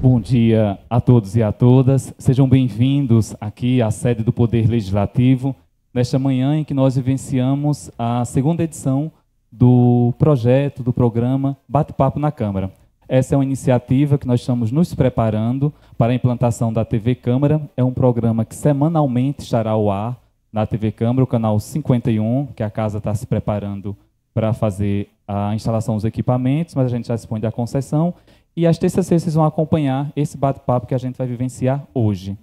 Bom dia a todos e a todas. Sejam bem-vindos aqui à sede do Poder Legislativo, nesta manhã em que nós vivenciamos a segunda edição do projeto, do programa Bate-Papo na Câmara. Essa é uma iniciativa que nós estamos nos preparando para a implantação da TV Câmara. É um programa que semanalmente estará ao ar na TV Câmara, o canal 51, que a casa está se preparando para fazer a instalação dos equipamentos, mas a gente já dispõe da concessão. E às terças-feiras vocês vão acompanhar esse bate-papo que a gente vai vivenciar hoje.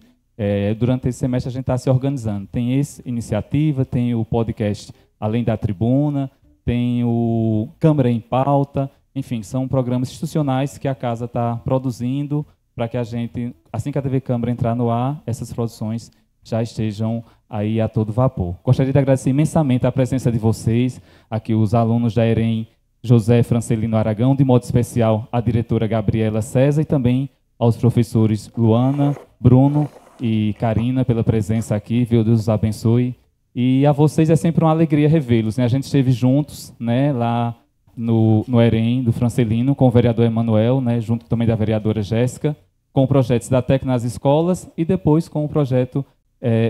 Durante esse semestre a gente está se organizando. Tem essa iniciativa, tem o podcast Além da Tribuna, tem o Câmara em Pauta, enfim, são programas institucionais que a casa está produzindo para que a gente, assim que a TV Câmara entrar no ar, essas produções já estejam aí a todo vapor. Gostaria de agradecer imensamente a presença de vocês, aqui os alunos da EREM José Francelino Aragão, de modo especial a diretora Gabriela César e também aos professores Luana, Bruno e Karina pela presença aqui, viu? Deus os abençoe. E a vocês é sempre uma alegria revê-los, né? A gente esteve juntos, né, lá no EREM do Francelino, com o vereador Emanuel, né, junto também da vereadora Jéssica, com o projeto Cidadtec nas escolas e depois com o projeto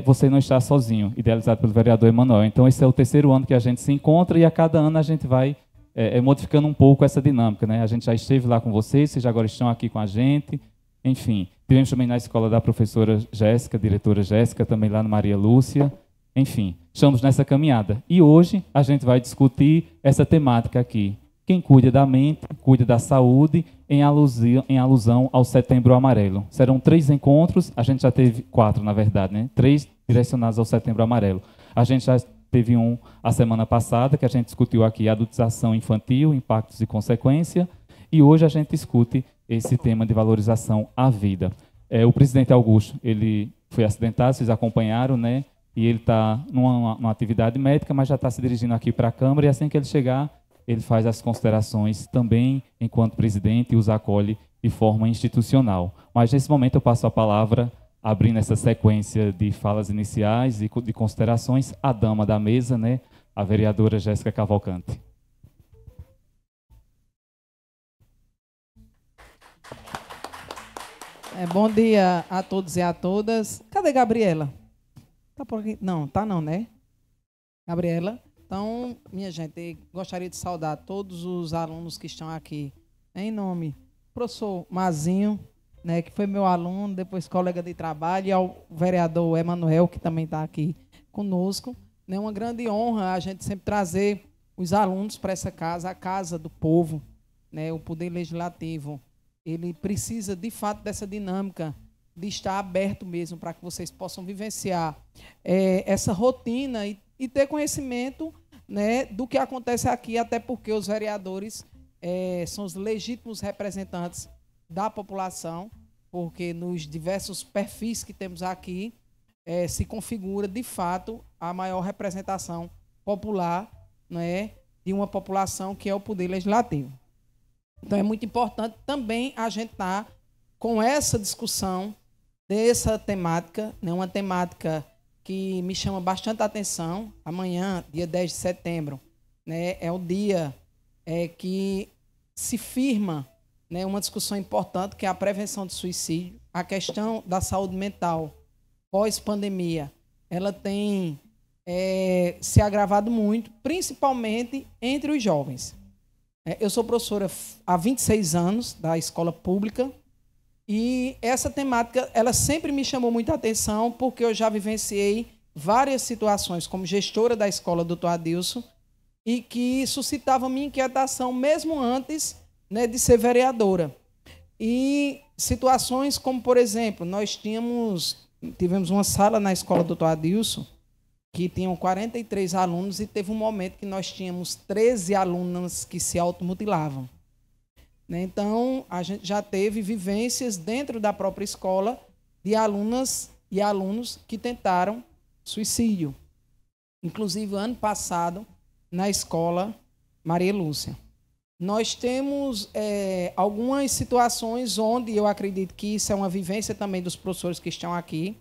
Você Não Está Sozinho, idealizado pelo vereador Emanuel. Então esse é o terceiro ano que a gente se encontra e a cada ano a gente vai modificando um pouco essa dinâmica, né? A gente já esteve lá com vocês agora estão aqui com a gente. Enfim, tivemos também na escola da professora Jéssica, diretora Jéssica, também lá no Maria Lúcia. Enfim, estamos nessa caminhada. E hoje a gente vai discutir essa temática aqui. Quem cuida da mente, cuida da saúde, em alusão ao Setembro Amarelo. Serão 3 encontros, a gente já teve 4, na verdade, né? 3 direcionados ao Setembro Amarelo. A gente já teve um a semana passada, que a gente discutiu aqui a adultização infantil, impactos e consequência, e hoje a gente discute esse tema de valorização à vida. O presidente Augusto, ele foi acidentado, vocês acompanharam, né? E ele está numa atividade médica, mas já está se dirigindo aqui para a Câmara, e assim que ele chegar, ele faz as considerações também enquanto presidente e os acolhe de forma institucional. Mas nesse momento eu passo a palavra, abrindo essa sequência de falas iniciais e de considerações, à dama da mesa, né, a vereadora Jéssica Cavalcante. Bom dia a todos e a todas. Cadê Gabriela? Tá por aqui? Não, tá não, né? Gabriela? Então, minha gente, gostaria de saudar todos os alunos que estão aqui. Em nome do professor Mazinho, né, que foi meu aluno, depois colega de trabalho, e ao vereador Emanuel, que também está aqui conosco. É uma grande honra a gente sempre trazer os alunos para essa casa, a casa do povo, né, o Poder Legislativo. Ele precisa, de fato, dessa dinâmica de estar aberto mesmo para que vocês possam vivenciar essa rotina e ter conhecimento, né, do que acontece aqui, até porque os vereadores são os legítimos representantes da população, porque nos diversos perfis que temos aqui se configura, de fato, a maior representação popular, né, de uma população que é o Poder Legislativo. Então, é muito importante também a gente estar com essa discussão dessa temática, né, uma temática que me chama bastante atenção. Amanhã, dia 10 de setembro, né, é o dia que se firma, né, uma discussão importante, que é a prevenção do suicídio. A questão da saúde mental pós-pandemia, ela tem se agravado muito, principalmente entre os jovens. Eu sou professora há 26 anos da escola pública, e essa temática ela sempre me chamou muita atenção, porque eu já vivenciei várias situações como gestora da escola Dr. Adilson, e que suscitavam minha inquietação mesmo antes, né, de ser vereadora. E situações como, por exemplo, nós tivemos uma sala na escola Dr. Adilson que tinham 43 alunos, e teve um momento que nós tínhamos 13 alunas que se automutilavam. Então, a gente já teve vivências dentro da própria escola de alunas e alunos que tentaram suicídio. Inclusive, ano passado, na escola Maria Lúcia. Nós temos algumas situações onde eu acredito que isso é uma vivência também dos professores que estão aqui,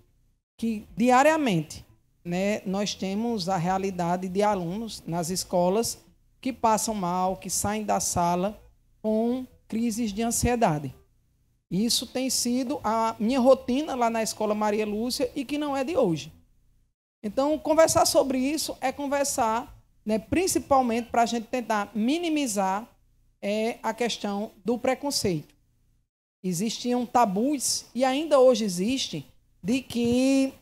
que diariamente, né, nós temos a realidade de alunos nas escolas que passam mal, que saem da sala com crises de ansiedade. Isso tem sido a minha rotina lá na Escola Maria Lúcia e que não é de hoje. Então, conversar sobre isso é conversar, né, principalmente para a gente tentar minimizar a questão do preconceito. Existiam tabus, e ainda hoje existe, de que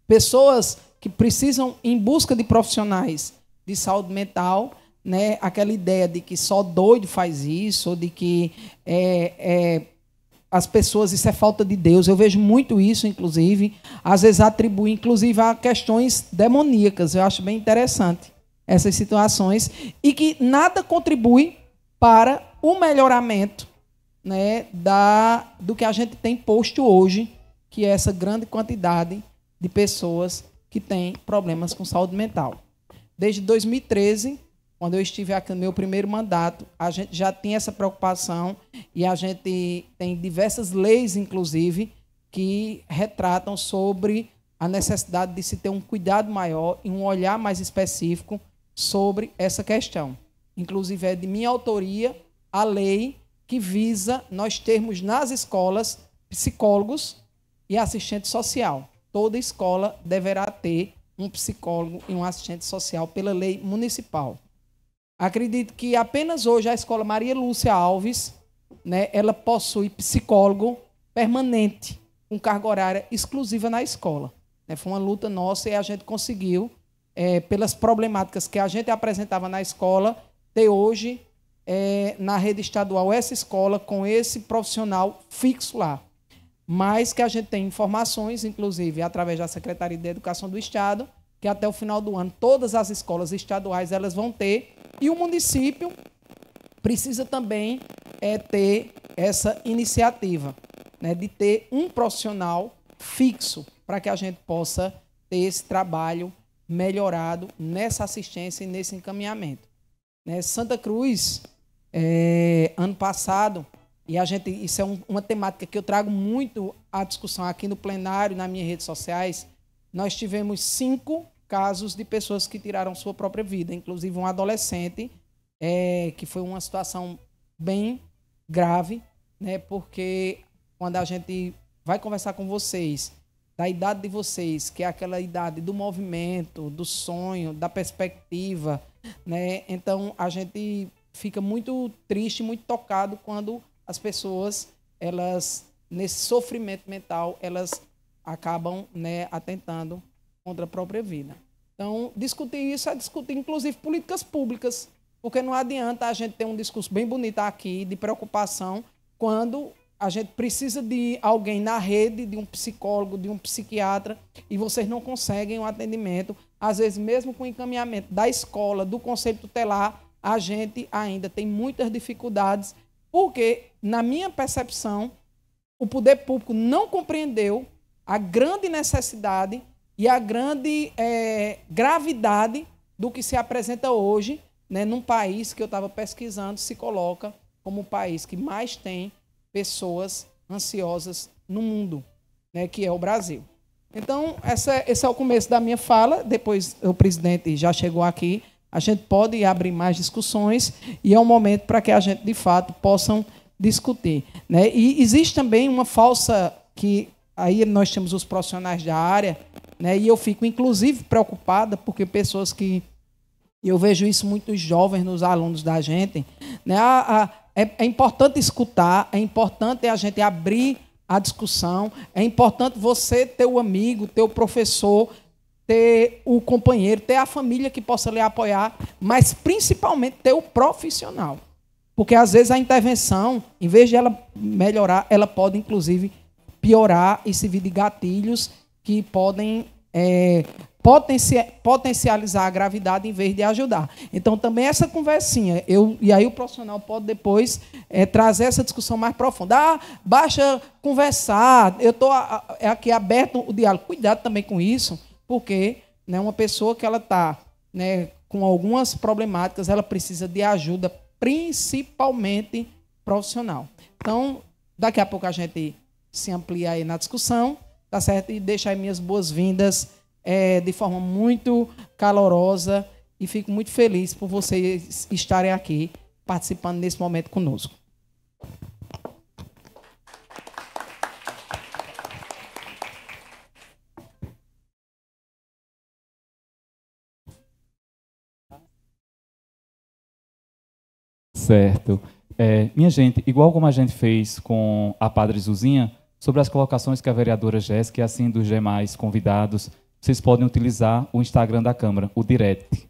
pessoas que precisam, em busca de profissionais de saúde mental, né, aquela ideia de que só doido faz isso, ou de que as pessoas, isso é falta de Deus. Eu vejo muito isso, inclusive, às vezes atribui, inclusive, a questões demoníacas. Eu acho bem interessante essas situações, e que nada contribui para o melhoramento, né, do que a gente tem posto hoje, que é essa grande quantidade de pessoas que têm problemas com saúde mental. Desde 2013, quando eu estive aqui no meu primeiro mandato, a gente já tinha essa preocupação, e a gente tem diversas leis, inclusive, que retratam sobre a necessidade de se ter um cuidado maior e um olhar mais específico sobre essa questão. Inclusive, é de minha autoria a lei que visa nós termos nas escolas psicólogos e assistente social. Toda escola deverá ter um psicólogo e um assistente social pela lei municipal. Acredito que apenas hoje a Escola Maria Lúcia Alves, né, ela possui psicólogo permanente, com carga horária exclusiva na escola. Foi uma luta nossa e a gente conseguiu, pelas problemáticas que a gente apresentava na escola, ter hoje, na rede estadual, essa escola com esse profissional fixo lá. Mas que a gente tem informações, inclusive através da Secretaria de Educação do Estado, que até o final do ano todas as escolas estaduais elas vão ter, e o município precisa também ter essa iniciativa, né, de ter um profissional fixo para que a gente possa ter esse trabalho melhorado nessa assistência e nesse encaminhamento. Santa Cruz, ano passado, e isso é uma temática que eu trago muito à discussão aqui no plenário, nas minhas redes sociais, nós tivemos 5 casos de pessoas que tiraram sua própria vida, inclusive um adolescente, que foi uma situação bem grave, né, porque quando a gente vai conversar com vocês, da idade de vocês, que é aquela idade do movimento, do sonho, da perspectiva, né, então a gente fica muito triste, muito tocado quando as pessoas, elas, nesse sofrimento mental, elas acabam, né, atentando contra a própria vida. Então, discutir isso é discutir, inclusive, políticas públicas, porque não adianta a gente ter um discurso bem bonito aqui, de preocupação, quando a gente precisa de alguém na rede, de um psicólogo, de um psiquiatra, e vocês não conseguem um atendimento, às vezes mesmo com o encaminhamento da escola, do conselho tutelar, a gente ainda tem muitas dificuldades, porque, na minha percepção, o poder público não compreendeu a grande necessidade e a grande gravidade do que se apresenta hoje, né, num país que eu estava pesquisando, se coloca como o país que mais tem pessoas ansiosas no mundo, né, que é o Brasil. Então, esse é o começo da minha fala. Depois o presidente já chegou aqui, a gente pode abrir mais discussões e é um momento para que a gente, de fato, possam discutir, né? E existe também uma falsa, que aí nós temos os profissionais da área, né? E eu fico, inclusive, preocupada, porque pessoas que... Eu vejo isso muito nos jovens, nos alunos da gente, né? É importante escutar, é importante a gente abrir a discussão, é importante você ter o amigo, ter o professor, ter o companheiro, ter a família que possa lhe apoiar, mas principalmente ter o profissional. Porque, às vezes, a intervenção, em vez de ela melhorar, ela pode, inclusive, piorar e servir de gatilhos que podem potencializar a gravidade em vez de ajudar. Então, também essa conversinha, e aí o profissional pode depois trazer essa discussão mais profunda. Basta conversar, eu estou aqui aberto o diálogo. Cuidado também com isso, porque, né, uma pessoa que ela está, né, com algumas problemáticas, ela precisa de ajuda, principalmente profissional. Então, daqui a pouco a gente se amplia aí na discussão, tá certo? E deixa aí minhas boas-vindas de forma muito calorosa e fico muito feliz por vocês estarem aqui participando nesse momento conosco. Certo. Minha gente, igual como a gente fez com a Padre Zuzinha, sobre as colocações que a vereadora Jéssica e assim dos demais convidados, vocês podem utilizar o Instagram da Câmara, o direct,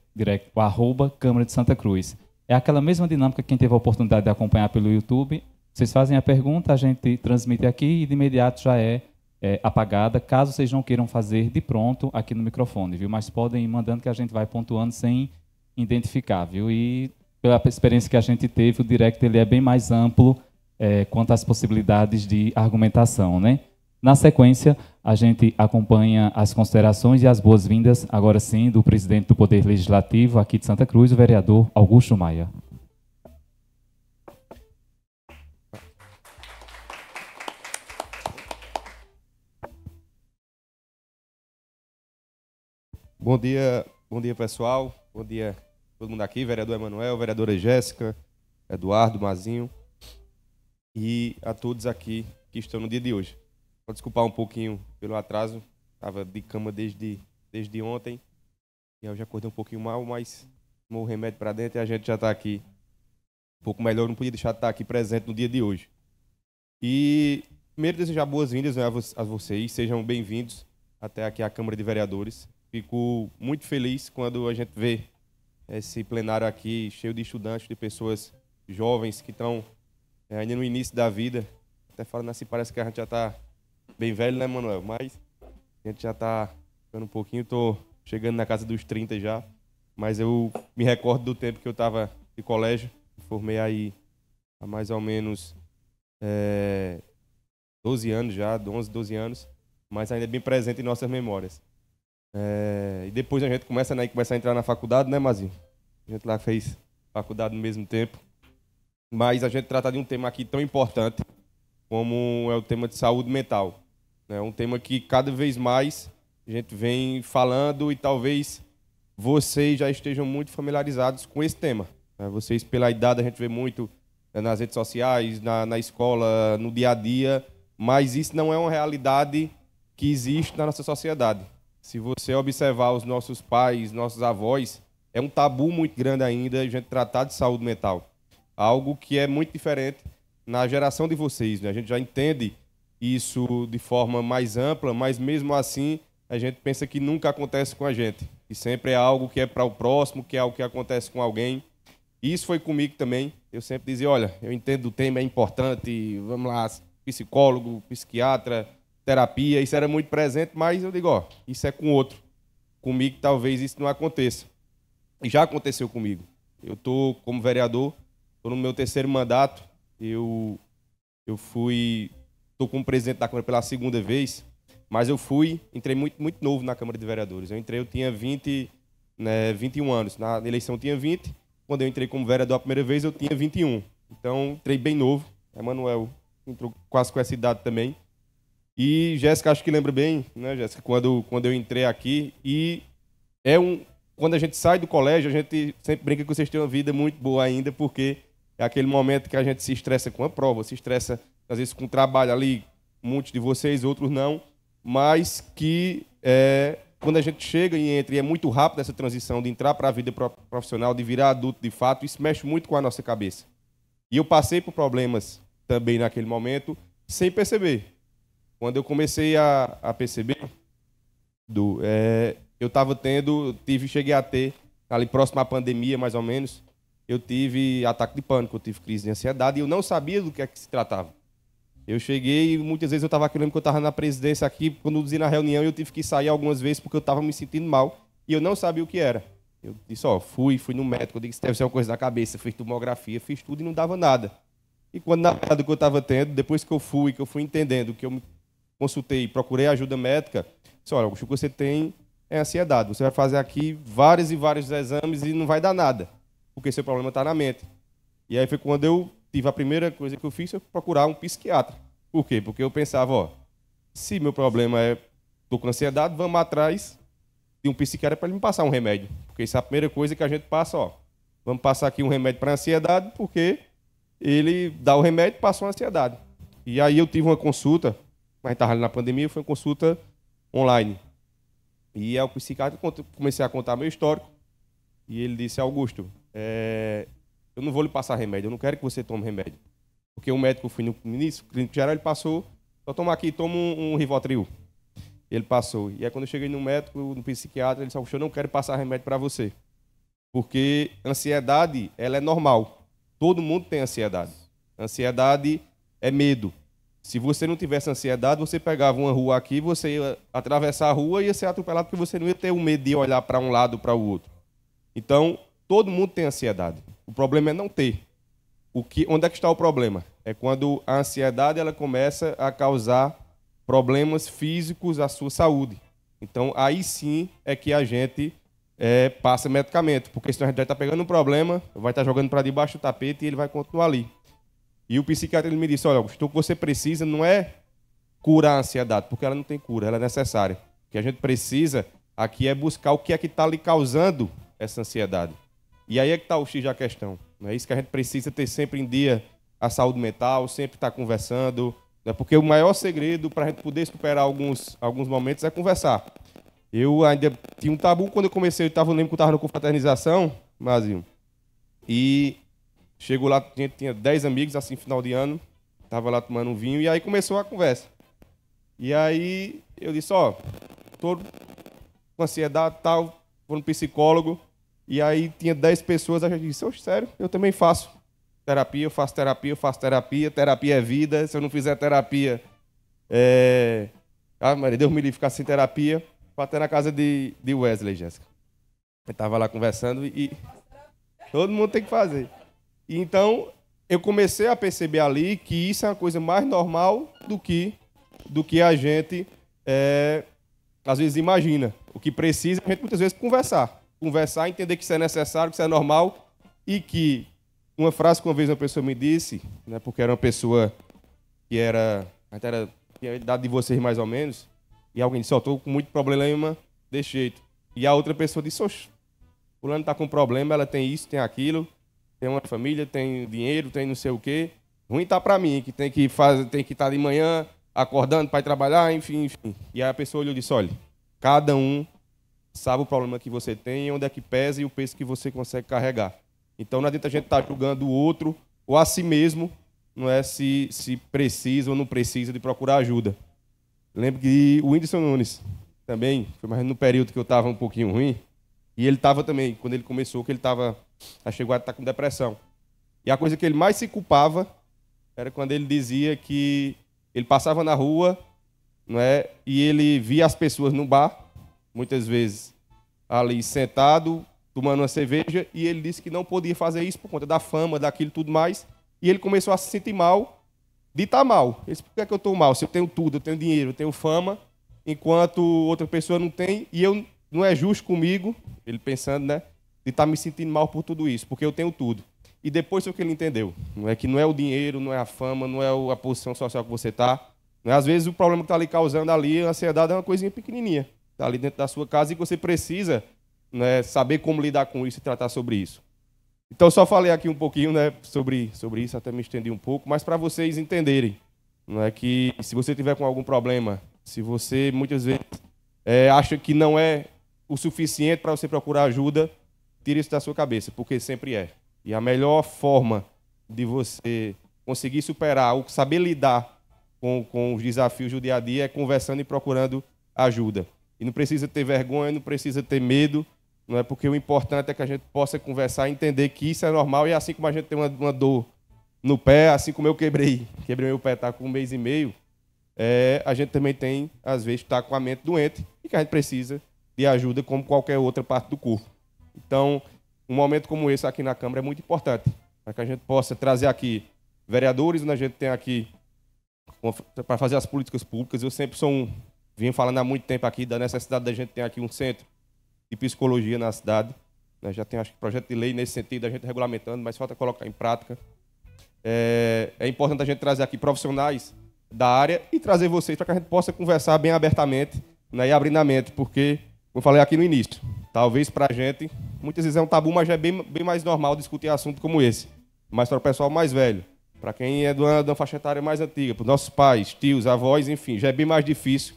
o @ Câmara de Santa Cruz. É aquela mesma dinâmica que quem teve a oportunidade de acompanhar pelo YouTube. Vocês fazem a pergunta, a gente transmite aqui e de imediato já é apagada, caso vocês não queiram fazer de pronto aqui no microfone, viu? Mas podem ir mandando que a gente vai pontuando sem identificar, viu? E pela experiência que a gente teve, o direct ele é bem mais amplo quanto às possibilidades de argumentação, né? Na sequência, a gente acompanha as considerações e as boas-vindas, agora sim, do presidente do Poder Legislativo aqui de Santa Cruz, o vereador Augusto Maia. Bom dia pessoal, bom dia todo mundo aqui, vereador Emanuel, vereadora Jéssica, Eduardo, Mazinho e a todos aqui que estão no dia de hoje. Vou desculpar um pouquinho pelo atraso, estava de cama desde ontem e eu já acordei um pouquinho mal, mas tomou o remédio para dentro e a gente já está aqui um pouco melhor, não podia deixar de estar aqui presente no dia de hoje. E primeiro desejar boas-vindas, né, a vocês, sejam bem-vindos até aqui à Câmara de Vereadores. Fico muito feliz quando a gente vê esse plenário aqui cheio de estudantes, de pessoas jovens que estão ainda no início da vida. Até falando assim, parece que a gente já está bem velho, né, Manuel? Mas a gente já está ficando um pouquinho, estou chegando na casa dos 30 já. Mas eu me recordo do tempo que eu estava de colégio, formei aí há mais ou menos 12 anos já, 11, 12 anos, mas ainda é bem presente em nossas memórias. E depois a gente começa a entrar na faculdade, né, Mazinho? A gente lá fez faculdade no mesmo tempo. Mas a gente trata de um tema aqui tão importante como é o tema de saúde mental. É um tema que cada vez mais a gente vem falando e talvez vocês já estejam muito familiarizados com esse tema. Vocês, pela idade, a gente vê muito nas redes sociais, na escola, no dia a dia, mas isso não é uma realidade que existe na nossa sociedade. Se você observar os nossos pais, nossos avós, é um tabu muito grande ainda a gente tratar de saúde mental. Algo que é muito diferente na geração de vocês, né? A gente já entende isso de forma mais ampla, mas mesmo assim a gente pensa que nunca acontece com a gente. E sempre é algo que é para o próximo, que é algo que acontece com alguém. E isso foi comigo também. Eu sempre dizia, olha, eu entendo o tema, é importante, vamos lá, psicólogo, psiquiatra, terapia, isso era muito presente, mas eu digo, isso é com outro. Comigo talvez isso não aconteça. E já aconteceu comigo. Eu estou como vereador, estou no meu 3º mandato, eu estou como presidente da Câmara pela 2ª vez, mas entrei muito novo na Câmara de Vereadores. Eu tinha 21 anos, na eleição eu tinha 20, quando eu entrei como vereador a primeira vez eu tinha 21. Então entrei bem novo, Emanuel entrou quase com essa idade também. E Jéssica, acho que lembra bem, né, Jéssica, quando eu entrei aqui. E quando a gente sai do colégio, a gente sempre brinca que vocês têm uma vida muito boa ainda, porque é aquele momento que a gente se estressa com a prova, se estressa, às vezes, com o trabalho ali, muitos de vocês, outros não, mas que quando a gente chega e entra, e é muito rápido essa transição de entrar para a vida profissional, de virar adulto de fato, isso mexe muito com a nossa cabeça. E eu passei por problemas também naquele momento, sem perceber. Quando eu comecei a perceber, cheguei a ter, ali próximo à pandemia, mais ou menos, eu tive ataque de pânico, eu tive crise de ansiedade e eu não sabia do que é que se tratava. Eu cheguei e muitas vezes eu lembro que eu estava na presidência aqui, conduzir na reunião e eu tive que sair algumas vezes porque eu estava me sentindo mal e eu não sabia o que era. Eu disse, fui no médico, eu disse que deve ser uma coisa da cabeça, fiz tomografia, fiz tudo e não dava nada. E quando na verdade o que eu estava tendo, depois que eu fui entendendo, que eu me consultei, procurei ajuda médica, disse, olha, o que você tem é ansiedade. Você vai fazer aqui vários e vários exames e não vai dar nada, porque seu problema está na mente. E aí foi quando eu tive a primeira coisa que eu fiz, foi procurar um psiquiatra. Por quê? Porque eu pensava, se meu problema estou com ansiedade, vamos atrás de um psiquiatra para ele me passar um remédio. Porque isso é a primeira coisa que a gente passa, vamos passar aqui um remédio para ansiedade, porque ele dá o remédio e passa uma ansiedade. E aí eu tive uma consulta, mas estava ali na pandemia, foi uma consulta online. E aí o psiquiatra, comecei a contar meu histórico, e ele disse, Augusto, eu não vou lhe passar remédio, eu não quero que você tome remédio. Porque o médico, eu fui no início, clínico geral, ele passou, só toma aqui, toma um Rivotril. Ele passou. E aí quando eu cheguei no médico, no psiquiatra, ele disse, eu não quero passar remédio para você. Porque ansiedade, ela é normal. Todo mundo tem ansiedade. Ansiedade é medo. Se você não tivesse ansiedade, você pegava uma rua aqui, você ia atravessar a rua e ia ser atropelado, porque você não ia ter o medo de olhar para um lado ou para o outro. Então, todo mundo tem ansiedade. O problema é não ter. Onde é que está o problema? É quando a ansiedade ela começa a causar problemas físicos à sua saúde. Então, aí sim é que a gente passa medicamento, porque senão a gente vai estar pegando um problema, vai estar jogando para debaixo do tapete e ele vai continuar ali. E o psiquiatra ele me disse, olha, Augusto, o que você precisa não é curar a ansiedade, porque ela não tem cura, ela é necessária. O que a gente precisa aqui é buscar o que é que está lhe causando essa ansiedade. E aí é que está o X da questão. Não é isso que a gente precisa ter sempre em dia a saúde mental, sempre estar conversando, né? Porque o maior segredo para a gente poder superar alguns momentos é conversar. Eu ainda tinha um tabu quando eu comecei, eu lembro que eu estava na confraternização, Mazinho, e chegou lá, a gente tinha 10 amigos, assim, final de ano, estava lá tomando um vinho, e aí começou a conversa. E aí eu disse, tô com ansiedade e tal, vou no psicólogo, e aí tinha 10 pessoas, a gente disse, sério, eu também faço terapia, eu faço terapia, terapia é vida, se eu não fizer terapia, Maria, Deus me livre ficar sem terapia, para até na casa de Wesley, Jéssica. Eu estava lá conversando e todo mundo tem que fazer. E então, eu comecei a perceber ali que isso é uma coisa mais normal do que a gente, às vezes, imagina. O que precisa, a gente muitas vezes conversar. Conversar, entender que isso é necessário, que isso é normal e que uma frase que uma vez uma pessoa me disse, né, porque era uma pessoa que tinha a idade de vocês mais ou menos, e alguém disse, estou com muito problema desse jeito. E a outra pessoa disse, fulano está com problema, ela tem isso, tem aquilo, tem uma família, tem dinheiro, tem não sei o quê. Ruim está para mim, que tem que estar de manhã acordando para ir trabalhar, enfim. E aí a pessoa olhou e disse, olha, cada um sabe o problema que você tem, onde é que pesa e o peso que você consegue carregar. Então não adianta a gente estar julgando o outro ou a si mesmo, não é se precisa ou não precisa de procurar ajuda. Lembro que o Whindersson Nunes também, foi mais no período que eu estava um pouquinho ruim, e ele estava também, quando ele começou, que ele chegou a estar com depressão. E a coisa que ele mais se culpava era quando ele dizia que ele passava na rua, não é, e ele via as pessoas no bar, muitas vezes ali sentado, tomando uma cerveja, e ele disse que não podia fazer isso por conta da fama, daquilo tudo mais, e ele começou a se sentir mal, de estar mal. Ele disse, por que é que eu estou mal? Se eu tenho tudo, eu tenho dinheiro, eu tenho fama, enquanto outra pessoa não tem, e eu não é justo comigo, ele pensando, né, de estar me sentindo mal por tudo isso, porque eu tenho tudo. E depois foi o que ele entendeu, não é que não é o dinheiro, não é a fama, não é a posição social que você está, né? Às vezes o problema que está ali causando ali, a ansiedade é uma coisinha pequenininha, está ali dentro da sua casa e você precisa, né, saber como lidar com isso e tratar sobre isso. Então, só falei aqui um pouquinho, né, sobre isso, até me estendi um pouco, mas para vocês entenderem, não é, que se você tiver com algum problema, se você muitas vezes acha que não é o suficiente para você procurar ajuda, tire isso da sua cabeça, porque sempre é. E a melhor forma de você conseguir superar ou saber lidar com os desafios do dia a dia é conversando e procurando ajuda. E não precisa ter vergonha, não precisa ter medo, não é, porque o importante é que a gente possa conversar e entender que isso é normal, e assim como a gente tem uma dor no pé, assim como eu quebrei meu pé, está com 1 mês e meio, a gente também tem, às vezes, está com a mente doente e que a gente precisa de ajuda como qualquer outra parte do corpo. Então, um momento como esse aqui na Câmara é muito importante, para que a gente possa trazer aqui vereadores, onde a gente tem aqui para fazer as políticas públicas. Eu sempre venho falando há muito tempo aqui da necessidade da gente ter aqui um centro de psicologia na cidade. Já tem, acho que, projeto de lei nesse sentido, a gente regulamentando, mas falta colocar em prática. É importante a gente trazer aqui profissionais da área e trazer vocês para que a gente possa conversar bem abertamente, né, e abrindo a mente, porque, como eu falei aqui no início, talvez para a gente, muitas vezes é um tabu, mas já é bem mais normal discutir assunto como esse. Mas para o pessoal mais velho, para quem é de uma faixa etária mais antiga, para os nossos pais, tios, avós, enfim, já é bem mais difícil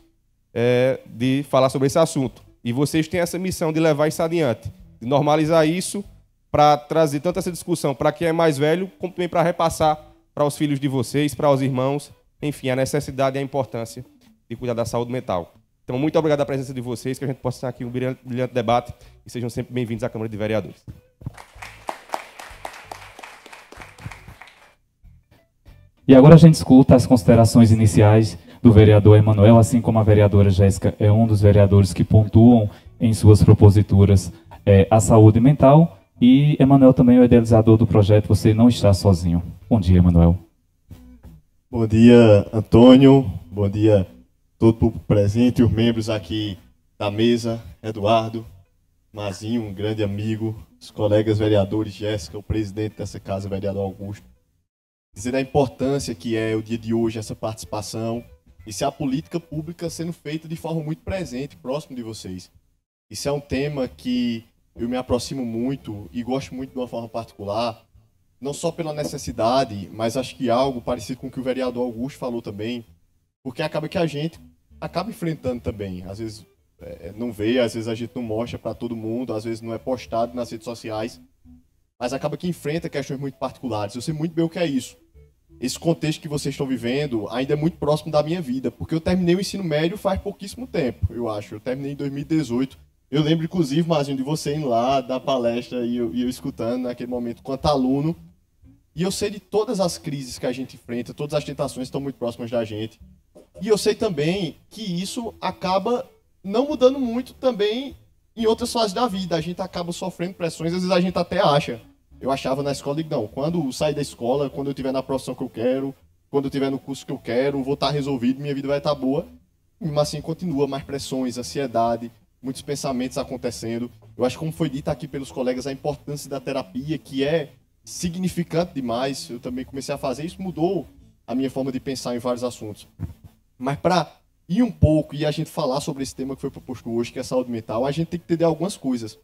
de falar sobre esse assunto. E vocês têm essa missão de levar isso adiante, de normalizar isso para trazer tanto essa discussão para quem é mais velho, como também para repassar para os filhos de vocês, para os irmãos, enfim, a necessidade e a importância de cuidar da saúde mental. Então, muito obrigado pela presença de vocês, que a gente possa ter aqui um brilhante debate e sejam sempre bem-vindos à Câmara de Vereadores. E agora a gente escuta as considerações iniciais do vereador Emanuel, assim como a vereadora Jéssica é um dos vereadores que pontuam em suas proposituras a saúde mental, e Emanuel também é o idealizador do projeto Você Não Está Sozinho. Bom dia, Emanuel. Bom dia, Antônio. Bom dia todo o público presente, os membros aqui da mesa, Eduardo, Mazinho, um grande amigo, os colegas vereadores, Jéssica, o presidente dessa casa, vereador Augusto. Dizer a importância que é o dia de hoje, essa participação, e se a política pública sendo feita de forma muito presente, próximo de vocês. Isso é um tema que eu me aproximo muito e gosto muito de uma forma particular, não só pela necessidade, mas acho que algo parecido com o que o vereador Augusto falou também, porque acaba que a gente acaba enfrentando também. Às vezes não vê, às vezes a gente não mostra para todo mundo, às vezes não é postado nas redes sociais, mas acaba que enfrenta questões muito particulares. Eu sei muito bem o que é isso. Esse contexto que vocês estão vivendo ainda é muito próximo da minha vida, porque eu terminei o ensino médio faz pouquíssimo tempo, eu acho. Eu terminei em 2018. Eu lembro, inclusive, Marzinho, de você indo lá dar palestra e eu escutando naquele momento quanto aluno. E eu sei de todas as crises que a gente enfrenta, todas as tentações estão muito próximas da gente. E eu sei também que isso acaba não mudando muito também em outras fases da vida. A gente acaba sofrendo pressões, às vezes a gente até acha. Eu achava na escola, não, quando sair da escola, quando eu estiver na profissão que eu quero, quando eu estiver no curso que eu quero, vou estar resolvido, minha vida vai estar boa. Mas assim, continua mais pressões, ansiedade, muitos pensamentos acontecendo. Eu acho que, como foi dito aqui pelos colegas, a importância da terapia, que é significante demais. Eu também comecei a fazer, isso mudou a minha forma de pensar em vários assuntos. Mas para ir um pouco e a gente falar sobre esse tema que foi proposto hoje, que é a saúde mental, a gente tem que entender algumas coisas.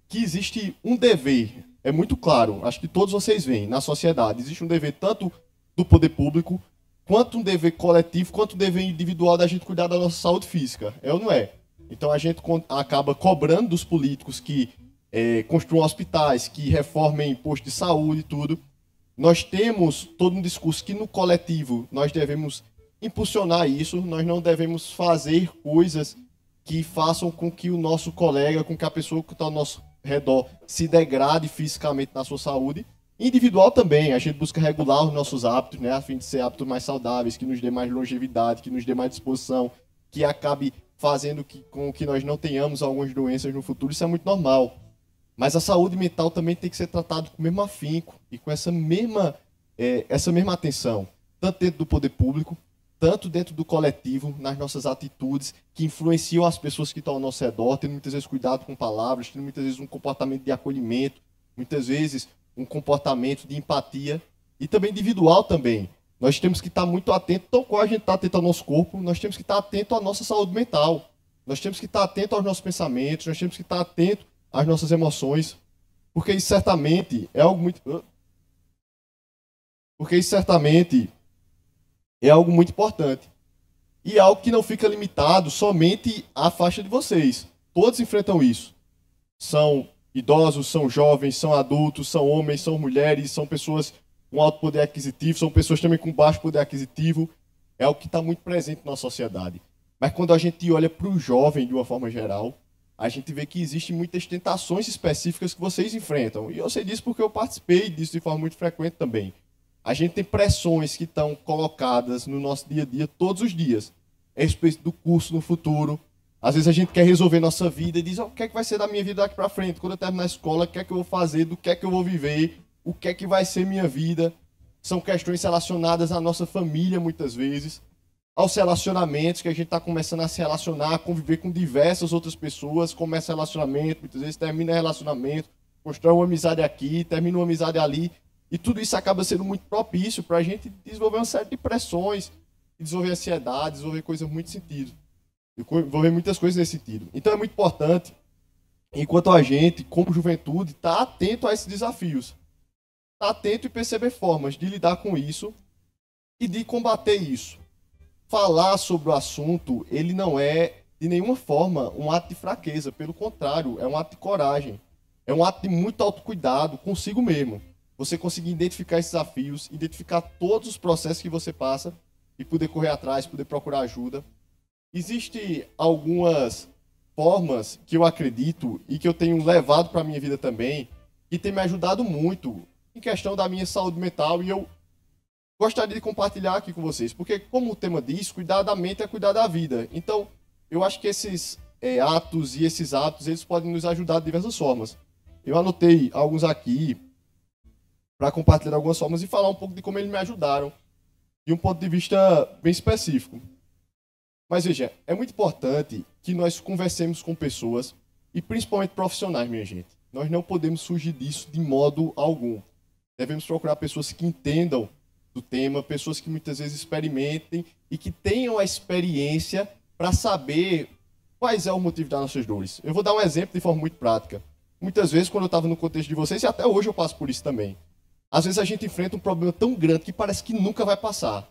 Que existe um dever, é muito claro, acho que todos vocês veem, na sociedade, existe um dever tanto do poder público, quanto um dever coletivo, quanto um dever individual da gente cuidar da nossa saúde física. É ou não é? Então a gente acaba cobrando dos políticos que construam hospitais, que reformem postos de saúde e tudo. Nós temos todo um discurso que no coletivo nós devemos impulsionar isso, nós não devemos fazer coisas que façam com que o nosso colega, com que a pessoa que está ao nosso redor se degrade fisicamente na sua saúde. Individual também, a gente busca regular os nossos hábitos, né, a fim de ser hábitos mais saudáveis, que nos dê mais longevidade, que nos dê mais disposição, que acabe fazendo com que nós não tenhamos algumas doenças no futuro. Isso é muito normal. Mas a saúde mental também tem que ser tratada com o mesmo afinco e com essa mesma atenção, tanto dentro do poder público, tanto dentro do coletivo, nas nossas atitudes, que influenciam as pessoas que estão ao nosso redor, tendo muitas vezes cuidado com palavras, tendo muitas vezes um comportamento de acolhimento, muitas vezes um comportamento de empatia, e também individual também. Nós temos que estar muito atentos, tal qual a gente está atento ao nosso corpo, nós temos que estar atento à nossa saúde mental, nós temos que estar atento aos nossos pensamentos, nós temos que estar atento às nossas emoções, porque isso certamente é algo muito... é algo muito importante. E é algo que não fica limitado somente à faixa de vocês. Todos enfrentam isso. São idosos, são jovens, são adultos, são homens, são mulheres, são pessoas com alto poder aquisitivo, são pessoas também com baixo poder aquisitivo. É algo que está muito presente na sociedade. Mas quando a gente olha para o jovem de uma forma geral, a gente vê que existem muitas tentações específicas que vocês enfrentam. E eu sei disso porque eu participei disso de forma muito frequente também. A gente tem pressões que estão colocadas no nosso dia a dia todos os dias. A respeito do curso no futuro. Às vezes a gente quer resolver nossa vida e diz, o que é que vai ser da minha vida daqui para frente? Quando eu terminar a escola, o que é que eu vou fazer? Do que é que eu vou viver? O que é que vai ser minha vida? São questões relacionadas à nossa família, muitas vezes. Aos relacionamentos, que a gente está começando a se relacionar, a conviver com diversas outras pessoas, começa relacionamento, muitas vezes termina relacionamento, constrói uma amizade aqui, termina uma amizade ali. E tudo isso acaba sendo muito propício para a gente desenvolver uma série de pressões, desenvolver ansiedade, desenvolver coisas muito sentido. Desenvolver muitas coisas nesse sentido. Então é muito importante, enquanto a gente, como juventude, está atento a esses desafios. Está atento e perceber formas de lidar com isso e de combater isso. Falar sobre o assunto, ele não é, de nenhuma forma, um ato de fraqueza. Pelo contrário, é um ato de coragem. é um ato de muito autocuidado consigo mesmo. Você conseguir identificar esses desafios, identificar todos os processos que você passa e poder correr atrás, poder procurar ajuda. Existem algumas formas que eu acredito e que eu tenho levado para a minha vida também, que tem me ajudado muito em questão da minha saúde mental, e eu gostaria de compartilhar aqui com vocês, porque como o tema diz, cuidar da mente é cuidar da vida. Então, eu acho que esses atos e esses hábitos, eles podem nos ajudar de diversas formas. Eu anotei alguns aqui para compartilhar algumas formas e falar um pouco de como eles me ajudaram, de um ponto de vista bem específico. Mas veja, é muito importante que nós conversemos com pessoas, e principalmente profissionais, minha gente. Nós não podemos fugir disso de modo algum. Devemos procurar pessoas que entendam do tema, pessoas que muitas vezes experimentem e que tenham a experiência para saber quais é o motivo das nossas dores. Eu vou dar um exemplo de forma muito prática. Muitas vezes, quando eu estava no contexto de vocês, e até hoje eu passo por isso também, às vezes a gente enfrenta um problema tão grande que parece que nunca vai passar.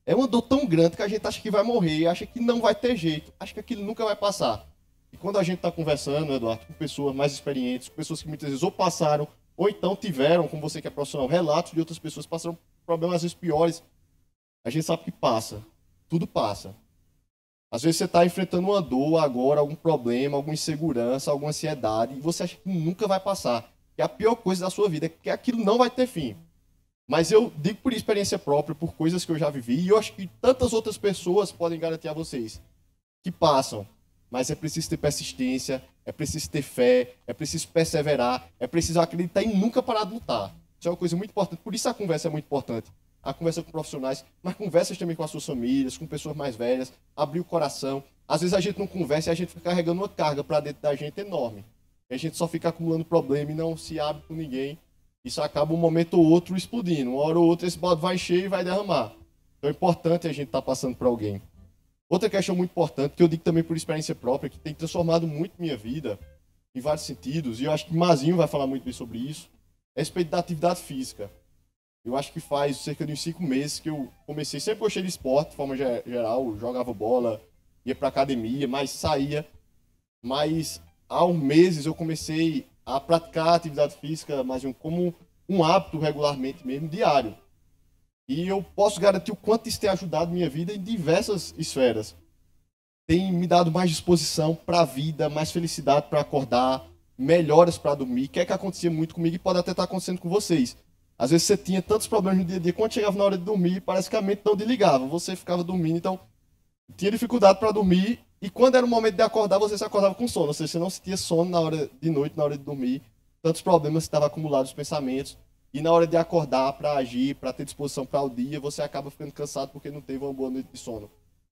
É uma dor tão grande que a gente acha que vai morrer, acha que não vai ter jeito, acha que aquilo nunca vai passar. E quando a gente está conversando, Eduardo, com pessoas mais experientes, com pessoas que muitas vezes ou passaram, ou então tiveram, como você que é profissional, relatos de outras pessoas que passaram problemas às vezes piores, a gente sabe que passa. Tudo passa. Às vezes você está enfrentando uma dor agora, algum problema, alguma insegurança, alguma ansiedade, e você acha que nunca vai passar. Que a pior coisa da sua vida é que aquilo não vai ter fim. Mas eu digo por experiência própria, por coisas que eu já vivi, e eu acho que tantas outras pessoas podem garantir a vocês que passam. Mas é preciso ter persistência, é preciso ter fé, é preciso perseverar, é preciso acreditar e nunca parar de lutar. Isso é uma coisa muito importante, por isso a conversa é muito importante. A conversa com profissionais, mas conversas também com as suas famílias, com pessoas mais velhas, abrir o coração. Às vezes a gente não conversa e a gente fica carregando uma carga para dentro da gente enorme. E a gente só fica acumulando problema e não se abre com ninguém. Isso acaba um momento ou outro explodindo. Uma hora ou outra esse balde vai encher e vai derramar. Então é importante a gente estar passando para alguém. Outra questão muito importante, que eu digo também por experiência própria, que tem transformado muito minha vida, em vários sentidos, e eu acho que Mazinho vai falar muito bem sobre isso, é a respeito da atividade física. Eu acho que faz cerca de uns 5 meses que eu comecei, sempre gostei de esporte, de forma geral, jogava bola, ia para academia, mas saía. Mas há uns meses eu comecei a praticar atividade física, mas como um hábito regularmente mesmo, diário. E eu posso garantir o quanto isso tem ajudado minha vida em diversas esferas. Tem me dado mais disposição para a vida, mais felicidade para acordar, melhoras para dormir, que é que acontecia muito comigo e pode até estar acontecendo com vocês. Às vezes você tinha tantos problemas no dia a dia, quando chegava na hora de dormir, parece que a mente não desligava, você ficava dormindo, então tinha dificuldade para dormir, e quando era o momento de acordar, você se acordava com sono, ou seja, você não sentia sono na hora de noite, na hora de dormir, tantos problemas estavam acumulados nos pensamentos, e na hora de acordar para agir, para ter disposição para o dia, você acaba ficando cansado porque não teve uma boa noite de sono.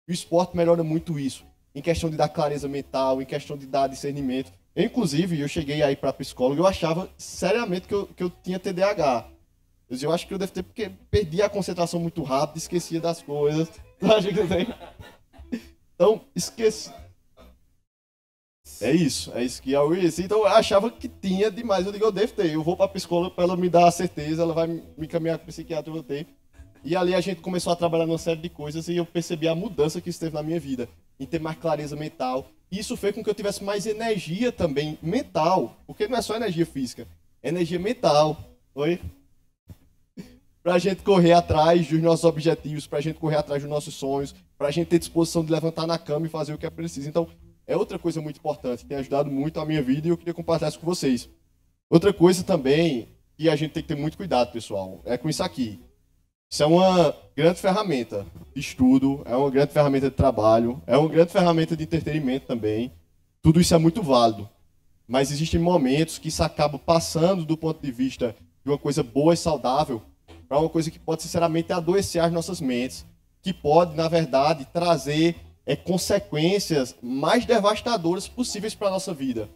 E o esporte melhora muito isso, em questão de dar clareza mental, em questão de dar discernimento. Eu cheguei aí para psicólogo, eu achava seriamente que eu tinha TDAH. Eu acho que eu devo ter, porque perdi a concentração muito rápido, esquecia das coisas. Então, esqueci. É isso que eu esqueci. Então, eu achava que tinha demais. Eu digo, eu devo ter. Eu vou para a psicóloga para ela me dar a certeza, ela vai me encaminhar para o psiquiatra, eu vou ter. E ali a gente começou a trabalhar numa série de coisas e eu percebi a mudança que isso teve na minha vida, em ter mais clareza mental. E isso fez com que eu tivesse mais energia também mental, porque não é só energia física, é energia mental. Oi? Pra gente correr atrás dos nossos objetivos, pra gente correr atrás dos nossos sonhos, pra gente ter disposição de levantar na cama e fazer o que é preciso. Então, é outra coisa muito importante, tem ajudado muito a minha vida e eu queria compartilhar isso com vocês. Outra coisa também, que a gente tem que ter muito cuidado, pessoal, é com isso aqui. Isso é uma grande ferramenta de estudo, é uma grande ferramenta de trabalho, é uma grande ferramenta de entretenimento também. Tudo isso é muito válido. Mas existem momentos que isso acaba passando do ponto de vista de uma coisa boa e saudável para uma coisa que pode, sinceramente, adoecer as nossas mentes, que pode, na verdade, trazer consequências mais devastadoras possíveis para a nossa vida.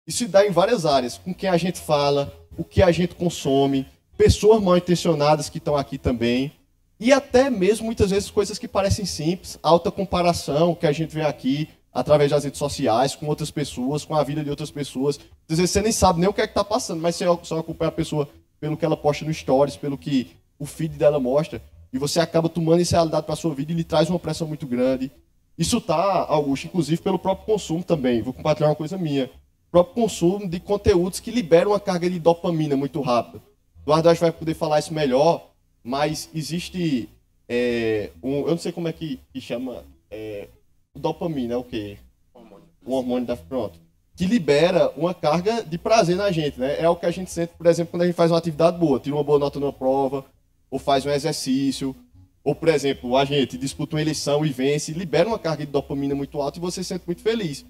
Isso dá em várias áreas, com quem a gente fala, o que a gente consome, pessoas mal intencionadas que estão aqui também, e até mesmo, muitas vezes, coisas que parecem simples, alta comparação que a gente vê aqui, através das redes sociais, com outras pessoas, com a vida de outras pessoas. Às vezes você nem sabe nem o que é que está passando, mas você só acompanha a pessoa pelo que ela posta no Stories, pelo que o feed dela mostra, e você acaba tomando essa realidade para a sua vida e lhe traz uma pressão muito grande. Isso está, Augusto, inclusive pelo próprio consumo também. Vou compartilhar uma coisa minha. próprio consumo de conteúdos que liberam uma carga de dopamina muito rápida. Eduardo acho que vai poder falar isso melhor, mas existe eu não sei como é que chama, dopamina, é o quê? O hormônio pronto. Que libera uma carga de prazer na gente, né? É o que a gente sente, por exemplo, quando a gente faz uma atividade boa, tira uma boa nota numa prova, ou faz um exercício, ou, por exemplo, a gente disputa uma eleição e vence, libera uma carga de dopamina muito alta e você se sente muito feliz.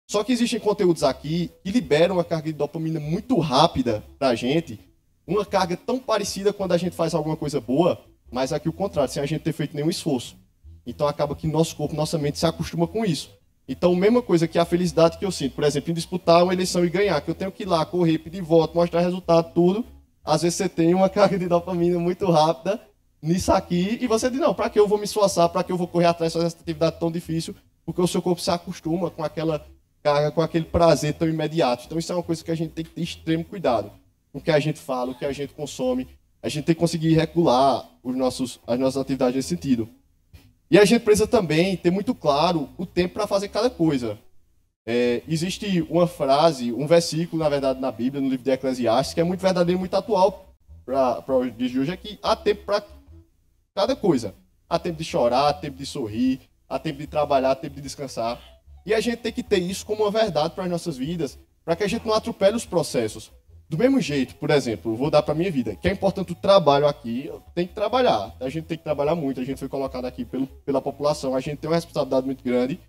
Só que existem conteúdos aqui que liberam uma carga de dopamina muito rápida pra gente, uma carga tão parecida quando a gente faz alguma coisa boa, mas aqui o contrário, sem a gente ter feito nenhum esforço. Então acaba que nosso corpo, nossa mente se acostuma com isso. Então, a mesma coisa que a felicidade que eu sinto, por exemplo, em disputar uma eleição e ganhar, que eu tenho que ir lá, correr, pedir voto, mostrar resultado, tudo, às vezes você tem uma carga de dopamina muito rápida nisso aqui, e você diz, não, para que eu vou me esforçar, para que eu vou correr atrás dessa atividade tão difícil, porque o seu corpo se acostuma com aquela carga, com aquele prazer tão imediato. Então, isso é uma coisa que a gente tem que ter extremo cuidado com o que a gente fala, o que a gente consome. A gente tem que conseguir regular as nossas atividades nesse sentido. E a gente precisa também ter muito claro o tempo para fazer cada coisa. Existe uma frase, um versículo, na verdade, na Bíblia, no livro de Eclesiastes, que é muito verdadeiro e muito atual para os dias de hoje, é que há tempo para cada coisa. Há tempo de chorar, há tempo de sorrir, há tempo de trabalhar, há tempo de descansar. E a gente tem que ter isso como uma verdade para as nossas vidas, para que a gente não atropele os processos. Do mesmo jeito, por exemplo, eu vou dar para a minha vida, que é importante o trabalho aqui, eu tenho que trabalhar. A gente tem que trabalhar muito, a gente foi colocado aqui pela população, a gente tem uma responsabilidade muito grande,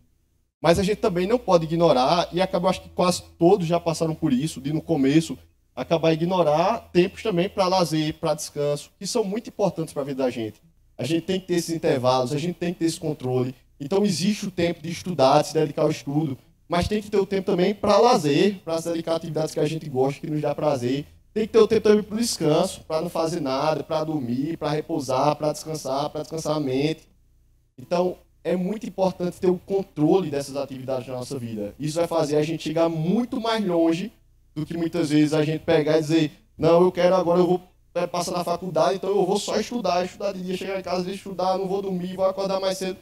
mas a gente também não pode ignorar, e acaba, acho que quase todos já passaram por isso, de no começo, acabar ignorar tempos também para lazer, para descanso, que são muito importantes para a vida da gente. A gente tem que ter esses intervalos, a gente tem que ter esse controle. Então existe o tempo de estudar, de se dedicar ao estudo, mas tem que ter o tempo também para lazer, para se dedicar a atividades que a gente gosta, que nos dá prazer. Tem que ter o tempo também para o descanso, para não fazer nada, para dormir, para repousar, para descansar a mente. Então, é muito importante ter o controle dessas atividades na nossa vida. Isso vai fazer a gente chegar muito mais longe do que muitas vezes a gente pegar e dizer, não, eu quero agora, eu vou passar na faculdade, então eu vou só estudar de dia, chegar em casa, estudar, não vou dormir, vou acordar mais cedo.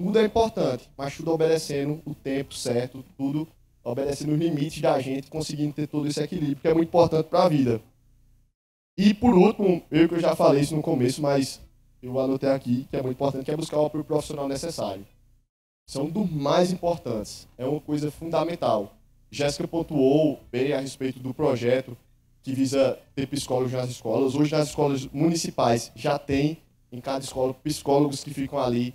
Tudo é importante, mas tudo obedecendo o tempo certo, tudo obedecendo os limites da gente, conseguindo ter todo esse equilíbrio, que é muito importante para a vida. E, por último, que eu já falei isso no começo, mas eu anotei aqui, que é muito importante, que é buscar o apoio profissional necessário. São dos mais importantes, é uma coisa fundamental. Jéssica pontuou bem a respeito do projeto que visa ter psicólogos nas escolas. Hoje, nas escolas municipais, já tem, em cada escola, psicólogos que ficam ali,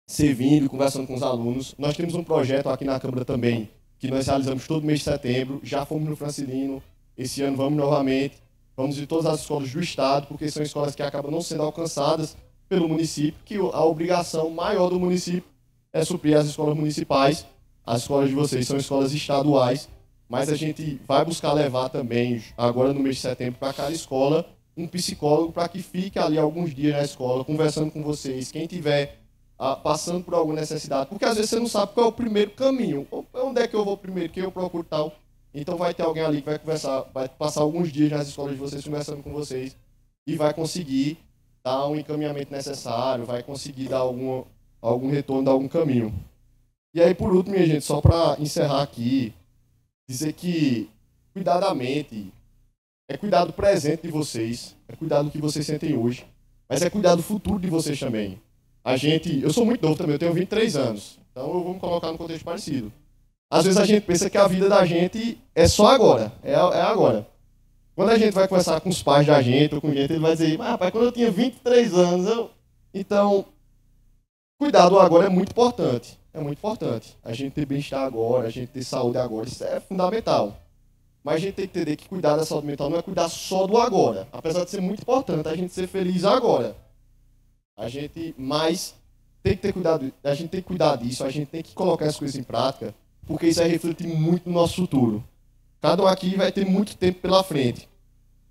servindo, conversando com os alunos. Nós temos um projeto aqui na Câmara também, que nós realizamos todo mês de setembro. Já fomos no Francilino, esse ano vamos novamente. Vamos em todas as escolas do estado, porque são escolas que acabam não sendo alcançadas pelo município, que a obrigação maior do município é suprir as escolas municipais. As escolas de vocês são escolas estaduais, mas a gente vai buscar levar também, agora no mês de setembro, para cada escola, um psicólogo para que fique ali alguns dias na escola, conversando com vocês, quem tiver passando por alguma necessidade, porque às vezes você não sabe qual é o primeiro caminho, onde é que eu vou primeiro, quem eu procuro tal. Então vai ter alguém ali que vai conversar, vai passar alguns dias nas escolas de vocês, conversando com vocês, e vai conseguir dar um encaminhamento necessário, vai conseguir dar algum retorno, dar algum caminho. E aí, por último, minha gente, só para encerrar aqui, dizer que cuidar da mente é cuidar do presente de vocês, é cuidar do que vocês sentem hoje, mas é cuidar do futuro de vocês também. Eu sou muito novo também, eu tenho 23 anos, então eu vou me colocar num contexto parecido. Às vezes a gente pensa que a vida da gente é só agora, é agora. Quando a gente vai conversar com os pais da gente ou com gente, ele vai dizer, mas rapaz, quando eu tinha 23 anos, Então, cuidar do agora é muito importante. É muito importante. A gente ter bem-estar agora, a gente ter saúde agora, isso é fundamental. Mas a gente tem que entender que cuidar da saúde mental não é cuidar só do agora. Apesar de ser muito importante a gente ser feliz agora. Mas tem que ter cuidado, a gente tem que cuidar disso, a gente tem que colocar as coisas em prática, porque isso vai refletir muito no nosso futuro. Cada um aqui vai ter muito tempo pela frente.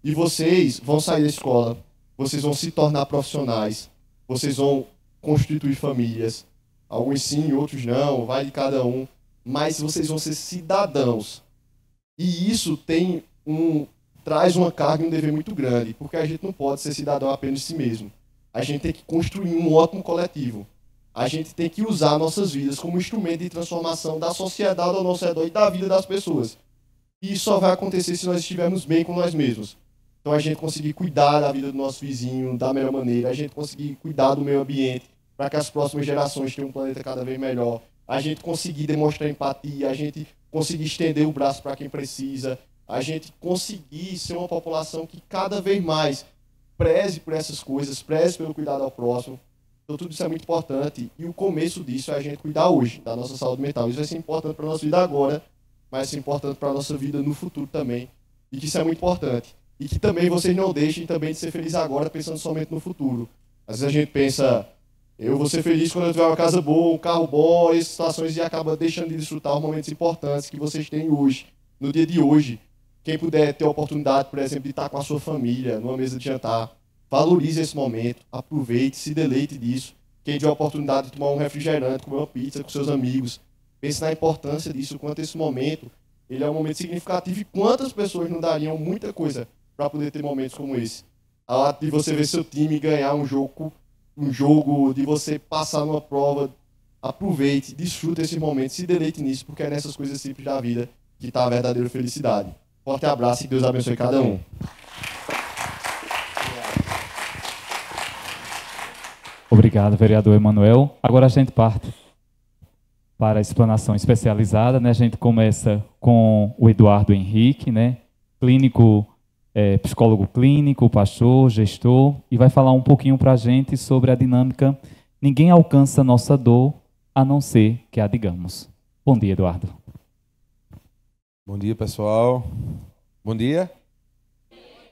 E vocês vão sair da escola, vocês vão se tornar profissionais, vocês vão constituir famílias. Alguns sim, outros não, vai de cada um. Mas vocês vão ser cidadãos. E isso traz uma carga e um dever muito grande, porque a gente não pode ser cidadão apenas de si mesmo. A gente tem que construir um ótimo coletivo. A gente tem que usar nossas vidas como instrumento de transformação da sociedade ao nosso redor e da vida das pessoas. E isso só vai acontecer se nós estivermos bem com nós mesmos. Então a gente conseguir cuidar da vida do nosso vizinho da melhor maneira, a gente conseguir cuidar do meio ambiente para que as próximas gerações tenham um planeta cada vez melhor, a gente conseguir demonstrar empatia, a gente conseguir estender o braço para quem precisa, a gente conseguir ser uma população que cada vez mais preze por essas coisas, preze pelo cuidado ao próximo. Então tudo isso é muito importante e o começo disso é a gente cuidar hoje da nossa saúde mental. Isso vai ser importante para a nossa vida agora, mas vai ser importante para a nossa vida no futuro também. E que isso é muito importante. E que também vocês não deixem também de ser felizes agora pensando somente no futuro. Às vezes a gente pensa, eu vou ser feliz quando eu tiver uma casa boa, um carro bom, essas situações, e acaba deixando de desfrutar os momentos importantes que vocês têm hoje, no dia de hoje. Quem puder ter a oportunidade, por exemplo, de estar com a sua família numa mesa de jantar, valorize esse momento, aproveite, se deleite disso. Quem tiver a oportunidade de tomar um refrigerante, comer uma pizza com seus amigos, pense na importância disso, quanto esse momento ele é um momento significativo e quantas pessoas não dariam muita coisa para poder ter momentos como esse. A de você ver seu time ganhar um jogo, de você passar numa prova, aproveite, desfrute esses momentos, se deleite nisso, porque é nessas coisas simples da vida que está a verdadeira felicidade. Forte abraço e Deus abençoe cada um. Obrigado, vereador Emanuel. Agora a gente parte para a explanação especializada, né? A gente começa com o Eduardo Henrique, né? Psicólogo clínico, pastor, gestor, e vai falar um pouquinho para a gente sobre a dinâmica "Ninguém alcança nossa dor, a não ser que a digamos". Bom dia, Eduardo. Bom dia, pessoal. Bom dia.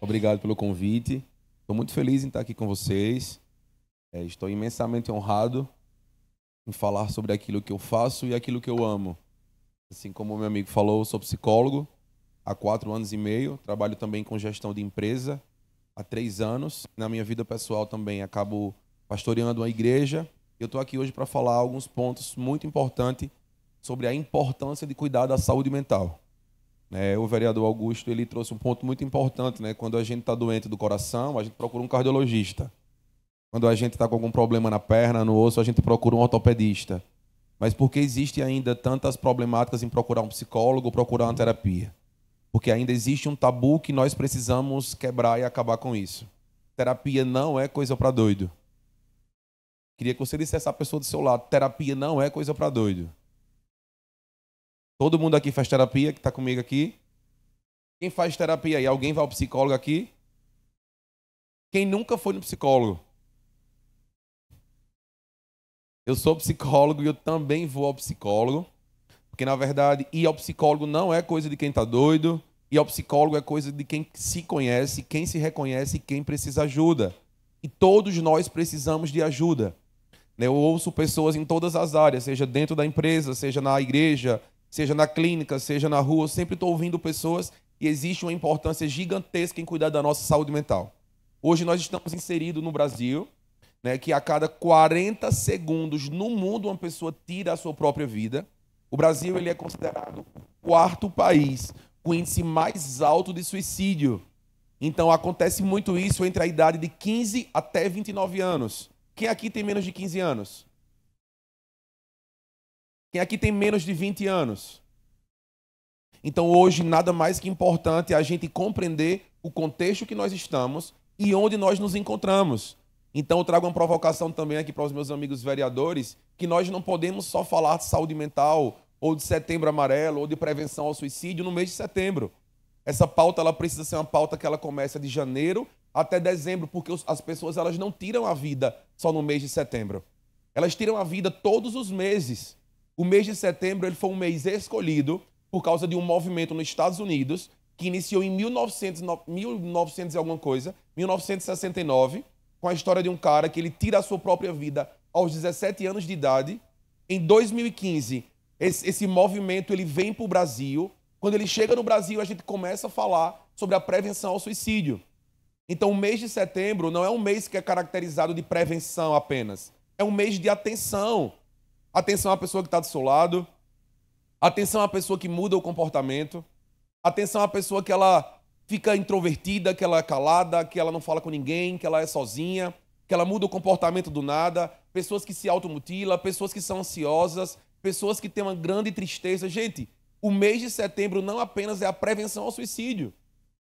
Obrigado pelo convite. Estou muito feliz em estar aqui com vocês. Estou imensamente honrado em falar sobre aquilo que eu faço e aquilo que eu amo. Assim como o meu amigo falou, eu sou psicólogo há 4 anos e meio. Trabalho também com gestão de empresa há 3 anos. Na minha vida pessoal também acabo pastoreando uma igreja. Eu estou aqui hoje para falar alguns pontos muito importantes sobre a importância de cuidar da saúde mental. O vereador Augusto ele trouxe um ponto muito importante, né? Quando a gente está doente do coração, a gente procura um cardiologista. Quando a gente está com algum problema na perna, no osso, a gente procura um ortopedista. Mas por que existe ainda tantas problemáticas em procurar um psicólogo, procurar uma terapia? Porque ainda existe um tabu que nós precisamos quebrar e acabar com isso. Terapia não é coisa para doido. Queria que você dissesse a pessoa do seu lado, terapia não é coisa para doido. Todo mundo aqui faz terapia, que está comigo aqui? Quem faz terapia aí? Alguém vai ao psicólogo aqui? Quem nunca foi no psicólogo? Eu sou psicólogo e eu também vou ao psicólogo. Porque, na verdade, ir ao psicólogo não é coisa de quem está doido. Ir ao psicólogo é coisa de quem se conhece, quem se reconhece e quem precisa de ajuda. E todos nós precisamos de ajuda. Eu ouço pessoas em todas as áreas, seja dentro da empresa, seja na igreja, seja na clínica, seja na rua. Eu sempre estou ouvindo pessoas e existe uma importância gigantesca em cuidar da nossa saúde mental. Hoje nós estamos inseridos no Brasil, que a cada 40 segundos no mundo uma pessoa tira a sua própria vida. O Brasil ele é considerado o 4º país com o índice mais alto de suicídio. Então acontece muito isso entre a idade de 15 até 29 anos. Quem aqui tem menos de 15 anos? Quem aqui tem menos de 20 anos? Então hoje nada mais que importante é a gente compreender o contexto que nós estamos e onde nós nos encontramos. Então eu trago uma provocação também aqui para os meus amigos vereadores, que nós não podemos só falar de saúde mental, ou de Setembro Amarelo, ou de prevenção ao suicídio no mês de setembro. Essa pauta ela precisa ser uma pauta que ela começa de janeiro até dezembro, porque as pessoas elas não tiram a vida só no mês de setembro. Elas tiram a vida todos os meses. O mês de setembro ele foi um mês escolhido por causa de um movimento nos Estados Unidos, que iniciou em 1969, com a história de um cara que ele tira a sua própria vida aos 17 anos de idade. Em 2015, esse movimento ele vem para o Brasil. Quando ele chega no Brasil, a gente começa a falar sobre a prevenção ao suicídio. Então, o mês de setembro não é um mês que é caracterizado de prevenção apenas. É um mês de atenção. Atenção à pessoa que está do seu lado. Atenção à pessoa que muda o comportamento. Atenção à pessoa que ela fica introvertida, que ela é calada, que ela não fala com ninguém, que ela é sozinha, que ela muda o comportamento do nada. pessoas que se automutilam, pessoas que são ansiosas, pessoas que têm uma grande tristeza. Gente, o mês de setembro não apenas é a prevenção ao suicídio,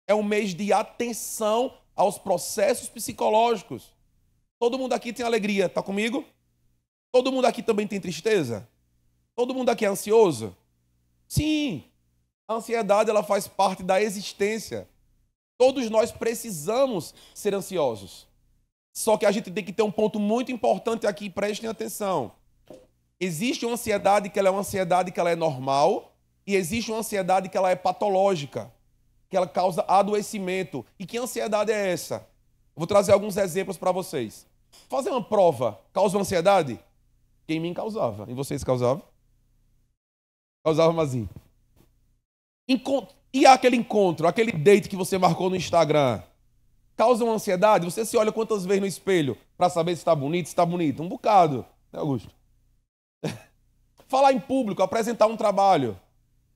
é um mês de atenção aos processos psicológicos. Todo mundo aqui tem alegria, tá comigo? Todo mundo aqui também tem tristeza? Todo mundo aqui é ansioso? Sim, a ansiedade ela faz parte da existência. Todos nós precisamos ser ansiosos. Só que a gente tem que ter um ponto muito importante aqui, prestem atenção. Existe uma ansiedade que ela é uma ansiedade que ela é normal e existe uma ansiedade que ela é patológica, que ela causa adoecimento. E que ansiedade é essa? Eu vou trazer alguns exemplos para vocês. Fazer uma prova causa ansiedade? Em mim causava. Em vocês causava? Causava, Mazinho. E aquele encontro, aquele date que você marcou no Instagram? Causa uma ansiedade? Você se olha quantas vezes no espelho para saber se está bonito, se está bonito? Um bocado, né, Augusto? Falar em público, apresentar um trabalho.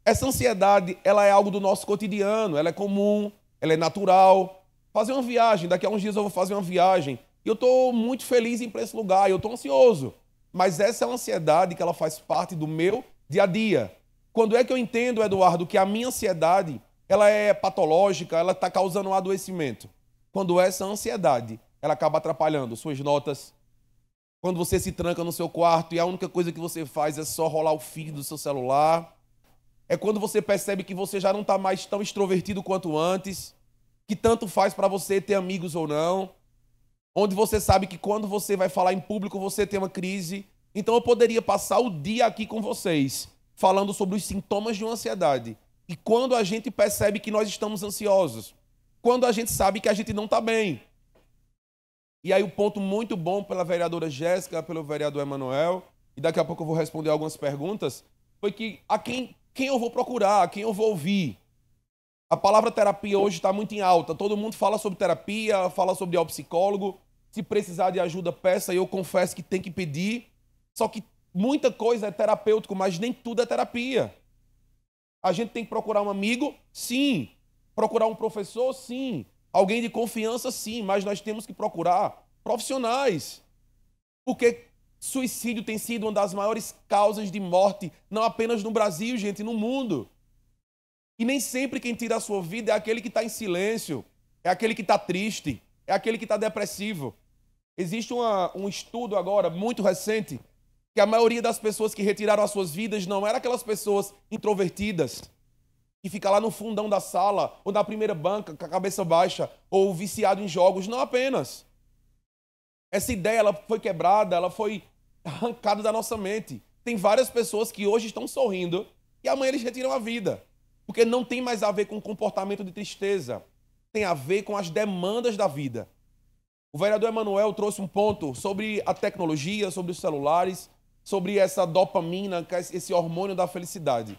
Essa ansiedade, ela é algo do nosso cotidiano, ela é comum, ela é natural. Fazer uma viagem, daqui a uns dias eu vou fazer uma viagem. E eu estou muito feliz em ir para esse lugar, eu estou ansioso. Mas essa é uma ansiedade que ela faz parte do meu dia a dia. Quando é que eu entendo, Eduardo, que a minha ansiedade ela é patológica, ela está causando um adoecimento? Quando essa ansiedade ela acaba atrapalhando suas notas, quando você se tranca no seu quarto e a única coisa que você faz é só rolar o feed do seu celular, é quando você percebe que você já não está mais tão extrovertido quanto antes, que tanto faz para você ter amigos ou não, onde você sabe que quando você vai falar em público você tem uma crise. Então eu poderia passar o dia aqui com vocês, falando sobre os sintomas de uma ansiedade. E quando a gente percebe que nós estamos ansiosos, quando a gente sabe que a gente não está bem. E aí o ponto muito bom pela vereadora Jéssica, pelo vereador Emanuel, e daqui a pouco eu vou responder algumas perguntas, foi que quem eu vou procurar, quem eu vou ouvir. A palavra terapia hoje está muito em alta. Todo mundo fala sobre terapia, fala sobre ir ao psicólogo. Se precisar de ajuda, peça. E eu confesso que tem que pedir. Só que muita coisa é terapêutico, mas nem tudo é terapia. A gente tem que procurar um amigo? Sim. Procurar um professor? Sim. Alguém de confiança? Sim. Mas nós temos que procurar profissionais. Porque suicídio tem sido uma das maiores causas de morte, não apenas no Brasil, gente, no mundo. E nem sempre quem tira a sua vida é aquele que está em silêncio, é aquele que está triste, é aquele que está depressivo. Existe um estudo agora, muito recente, que a maioria das pessoas que retiraram as suas vidas não eram aquelas pessoas introvertidas, que ficam lá no fundão da sala, ou na primeira banca, com a cabeça baixa, ou viciado em jogos, não apenas. Essa ideia ela foi quebrada, ela foi arrancada da nossa mente. Tem várias pessoas que hoje estão sorrindo e amanhã eles retiram a vida. Porque não tem mais a ver com comportamento de tristeza. Tem a ver com as demandas da vida. O vereador Emanuel trouxe um ponto sobre a tecnologia, sobre os celulares, sobre essa dopamina, esse hormônio da felicidade.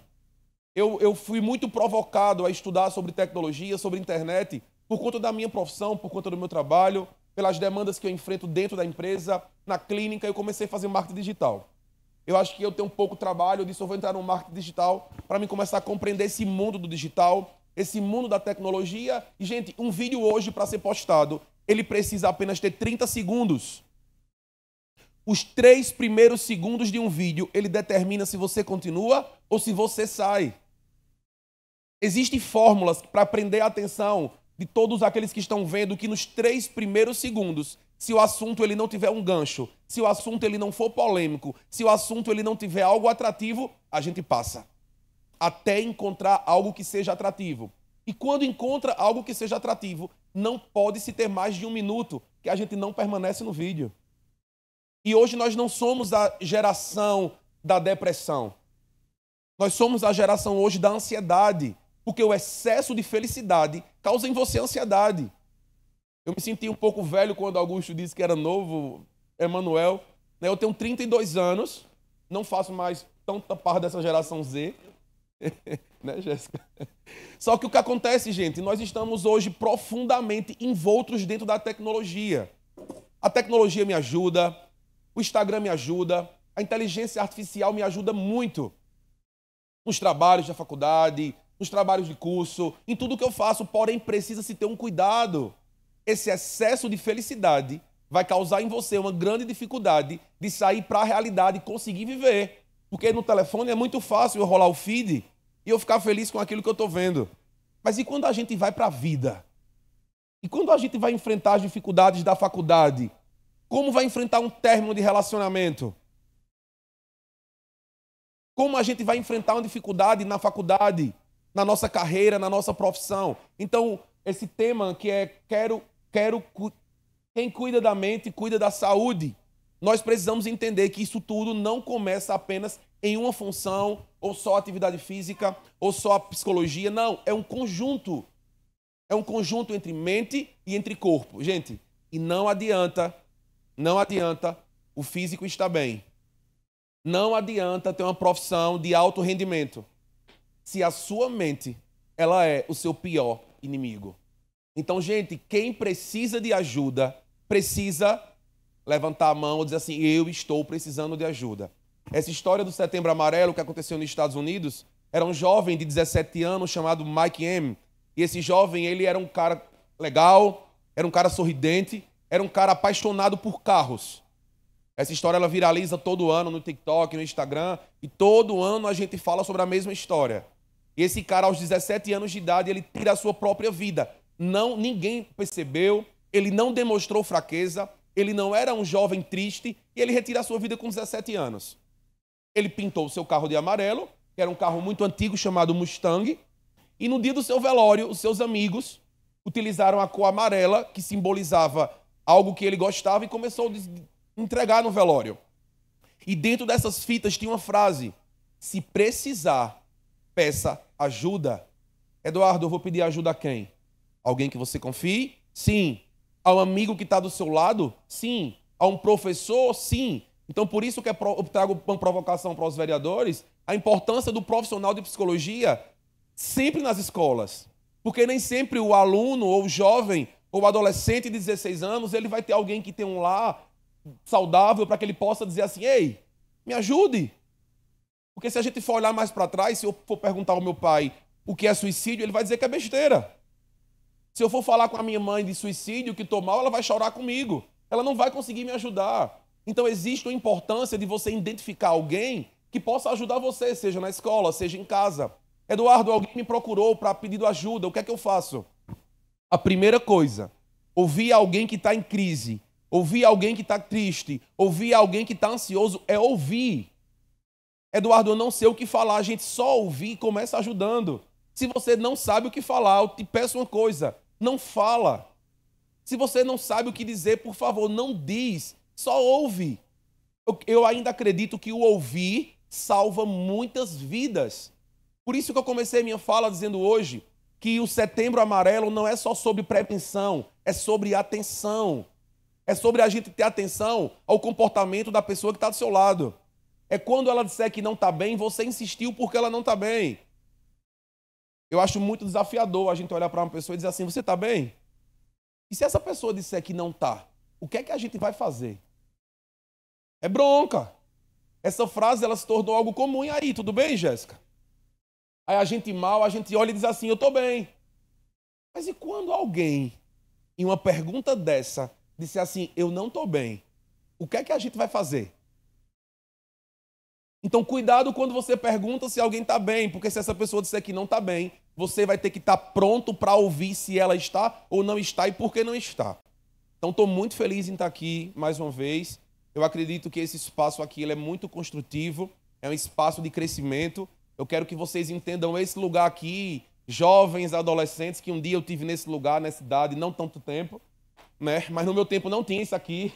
Eu fui muito provocado a estudar sobre tecnologia, sobre internet, por conta da minha profissão, por conta do meu trabalho, pelas demandas que eu enfrento dentro da empresa, na clínica. Eu comecei a fazer marketing digital. Eu acho que eu tenho um pouco de trabalho, eu disse, eu vou entrar no marketing digital para mim começar a compreender esse mundo do digital, esse mundo da tecnologia. E, gente, um vídeo hoje para ser postado, ele precisa apenas ter 30 segundos. Os 3 primeiros segundos de um vídeo, ele determina se você continua ou se você sai. Existem fórmulas para prender a atenção de todos aqueles que estão vendo que nos 3 primeiros segundos, se o assunto ele não tiver um gancho, se o assunto ele não for polêmico, se o assunto ele não tiver algo atrativo, a gente passa. Até encontrar algo que seja atrativo. E quando encontra algo que seja atrativo, não pode se ter mais de 1 minuto, que a gente não permanece no vídeo. E hoje nós não somos a geração da depressão. Nós somos a geração hoje da ansiedade, porque o excesso de felicidade causa em você ansiedade. Eu me senti um pouco velho quando Augusto disse que era novo, Emanuel. Eu tenho 32 anos, não faço mais tanta parte dessa geração Z. Né, Jéssica? Só que o que acontece, gente, nós estamos hoje profundamente envoltos dentro da tecnologia. A tecnologia me ajuda, o Instagram me ajuda, a inteligência artificial me ajuda muito. Nos trabalhos da faculdade, nos trabalhos de curso, em tudo que eu faço, porém precisa-se ter um cuidado. Esse excesso de felicidade vai causar em você uma grande dificuldade de sair para a realidade e conseguir viver. Porque no telefone é muito fácil eu rolar o feed e eu ficar feliz com aquilo que eu estou vendo. Mas e quando a gente vai para a vida? E quando a gente vai enfrentar as dificuldades da faculdade? Como vai enfrentar um término de relacionamento? Como a gente vai enfrentar uma dificuldade na faculdade, na nossa carreira, na nossa profissão? Então, esse tema que é quem cuida da mente, cuida da saúde. Nós precisamos entender que isso tudo não começa apenas em uma função, ou só atividade física, ou só a psicologia. Não, é um conjunto. É um conjunto entre mente e entre corpo. Gente, e não adianta o físico estar bem. Não adianta ter uma profissão de alto rendimento se a sua mente ela é o seu pior inimigo. Então, gente, quem precisa de ajuda precisa levantar a mão e dizer assim, eu estou precisando de ajuda. Essa história do Setembro Amarelo que aconteceu nos Estados Unidos, era um jovem de 17 anos chamado Mike M. E esse jovem, ele era um cara legal, era um cara sorridente, era um cara apaixonado por carros. Essa história ela viraliza todo ano no TikTok, no Instagram, e todo ano a gente fala sobre a mesma história. E esse cara, aos 17 anos de idade, ele tira a sua própria vida. Ninguém percebeu, ele não demonstrou fraqueza, ele não era um jovem triste, e ele retira a sua vida com 17 anos. Ele pintou o seu carro de amarelo, que era um carro muito antigo chamado Mustang, e no dia do seu velório, os seus amigos utilizaram a cor amarela, que simbolizava algo que ele gostava, e começou a entregar no velório. E dentro dessas fitas tinha uma frase: se precisar, peça ajuda. Eduardo, eu vou pedir ajuda a quem? Alguém que você confie? Sim. A um amigo que está do seu lado? Sim. A um professor? Sim. Então, por isso que eu trago uma provocação para os vereadores, a importância do profissional de psicologia sempre nas escolas. Porque nem sempre o aluno, ou o jovem, ou o adolescente de 16 anos, ele vai ter alguém que tem um lar saudável para que ele possa dizer assim, ei, me ajude. Porque se a gente for olhar mais para trás, se eu for perguntar ao meu pai o que é suicídio, ele vai dizer que é besteira. Se eu for falar com a minha mãe de suicídio, que estou mal, ela vai chorar comigo. Ela não vai conseguir me ajudar. Então existe a importância de você identificar alguém que possa ajudar você, seja na escola, seja em casa. Eduardo, alguém me procurou para pedir ajuda, o que é que eu faço? A primeira coisa, ouvir alguém que está em crise, ouvir alguém que está triste, ouvir alguém que está ansioso, é ouvir. Eduardo, eu não sei o que falar, a gente só ouvir e começa ajudando. Se você não sabe o que falar, eu te peço uma coisa, não fala. Se você não sabe o que dizer, por favor, não diz, só ouve. Eu ainda acredito que o ouvir salva muitas vidas. Por isso que eu comecei minha fala dizendo hoje que o Setembro Amarelo não é só sobre prevenção, é sobre atenção. É sobre a gente ter atenção ao comportamento da pessoa que está do seu lado. É quando ela disser que não está bem, você insistiu porque ela não está bem. Eu acho muito desafiador a gente olhar para uma pessoa e dizer assim, você está bem? E se essa pessoa disser que não está, o que é que a gente vai fazer? É bronca. Essa frase ela se tornou algo comum. E aí, tudo bem, Jéssica? Aí a gente olha e diz assim, eu estou bem. Mas e quando alguém, em uma pergunta dessa, disser assim, eu não estou bem, o que é que a gente vai fazer? Então, cuidado quando você pergunta se alguém está bem, porque se essa pessoa disser que não está bem, você vai ter que estar pronto para ouvir se ela está ou não está e por que não está. Então, estou muito feliz em estar aqui mais uma vez. Eu acredito que esse espaço aqui ele é muito construtivo, é um espaço de crescimento. Eu quero que vocês entendam esse lugar aqui, jovens, adolescentes, que um dia eu tive nesse lugar, nessa idade, não tanto tempo, né? Mas no meu tempo não tinha isso aqui.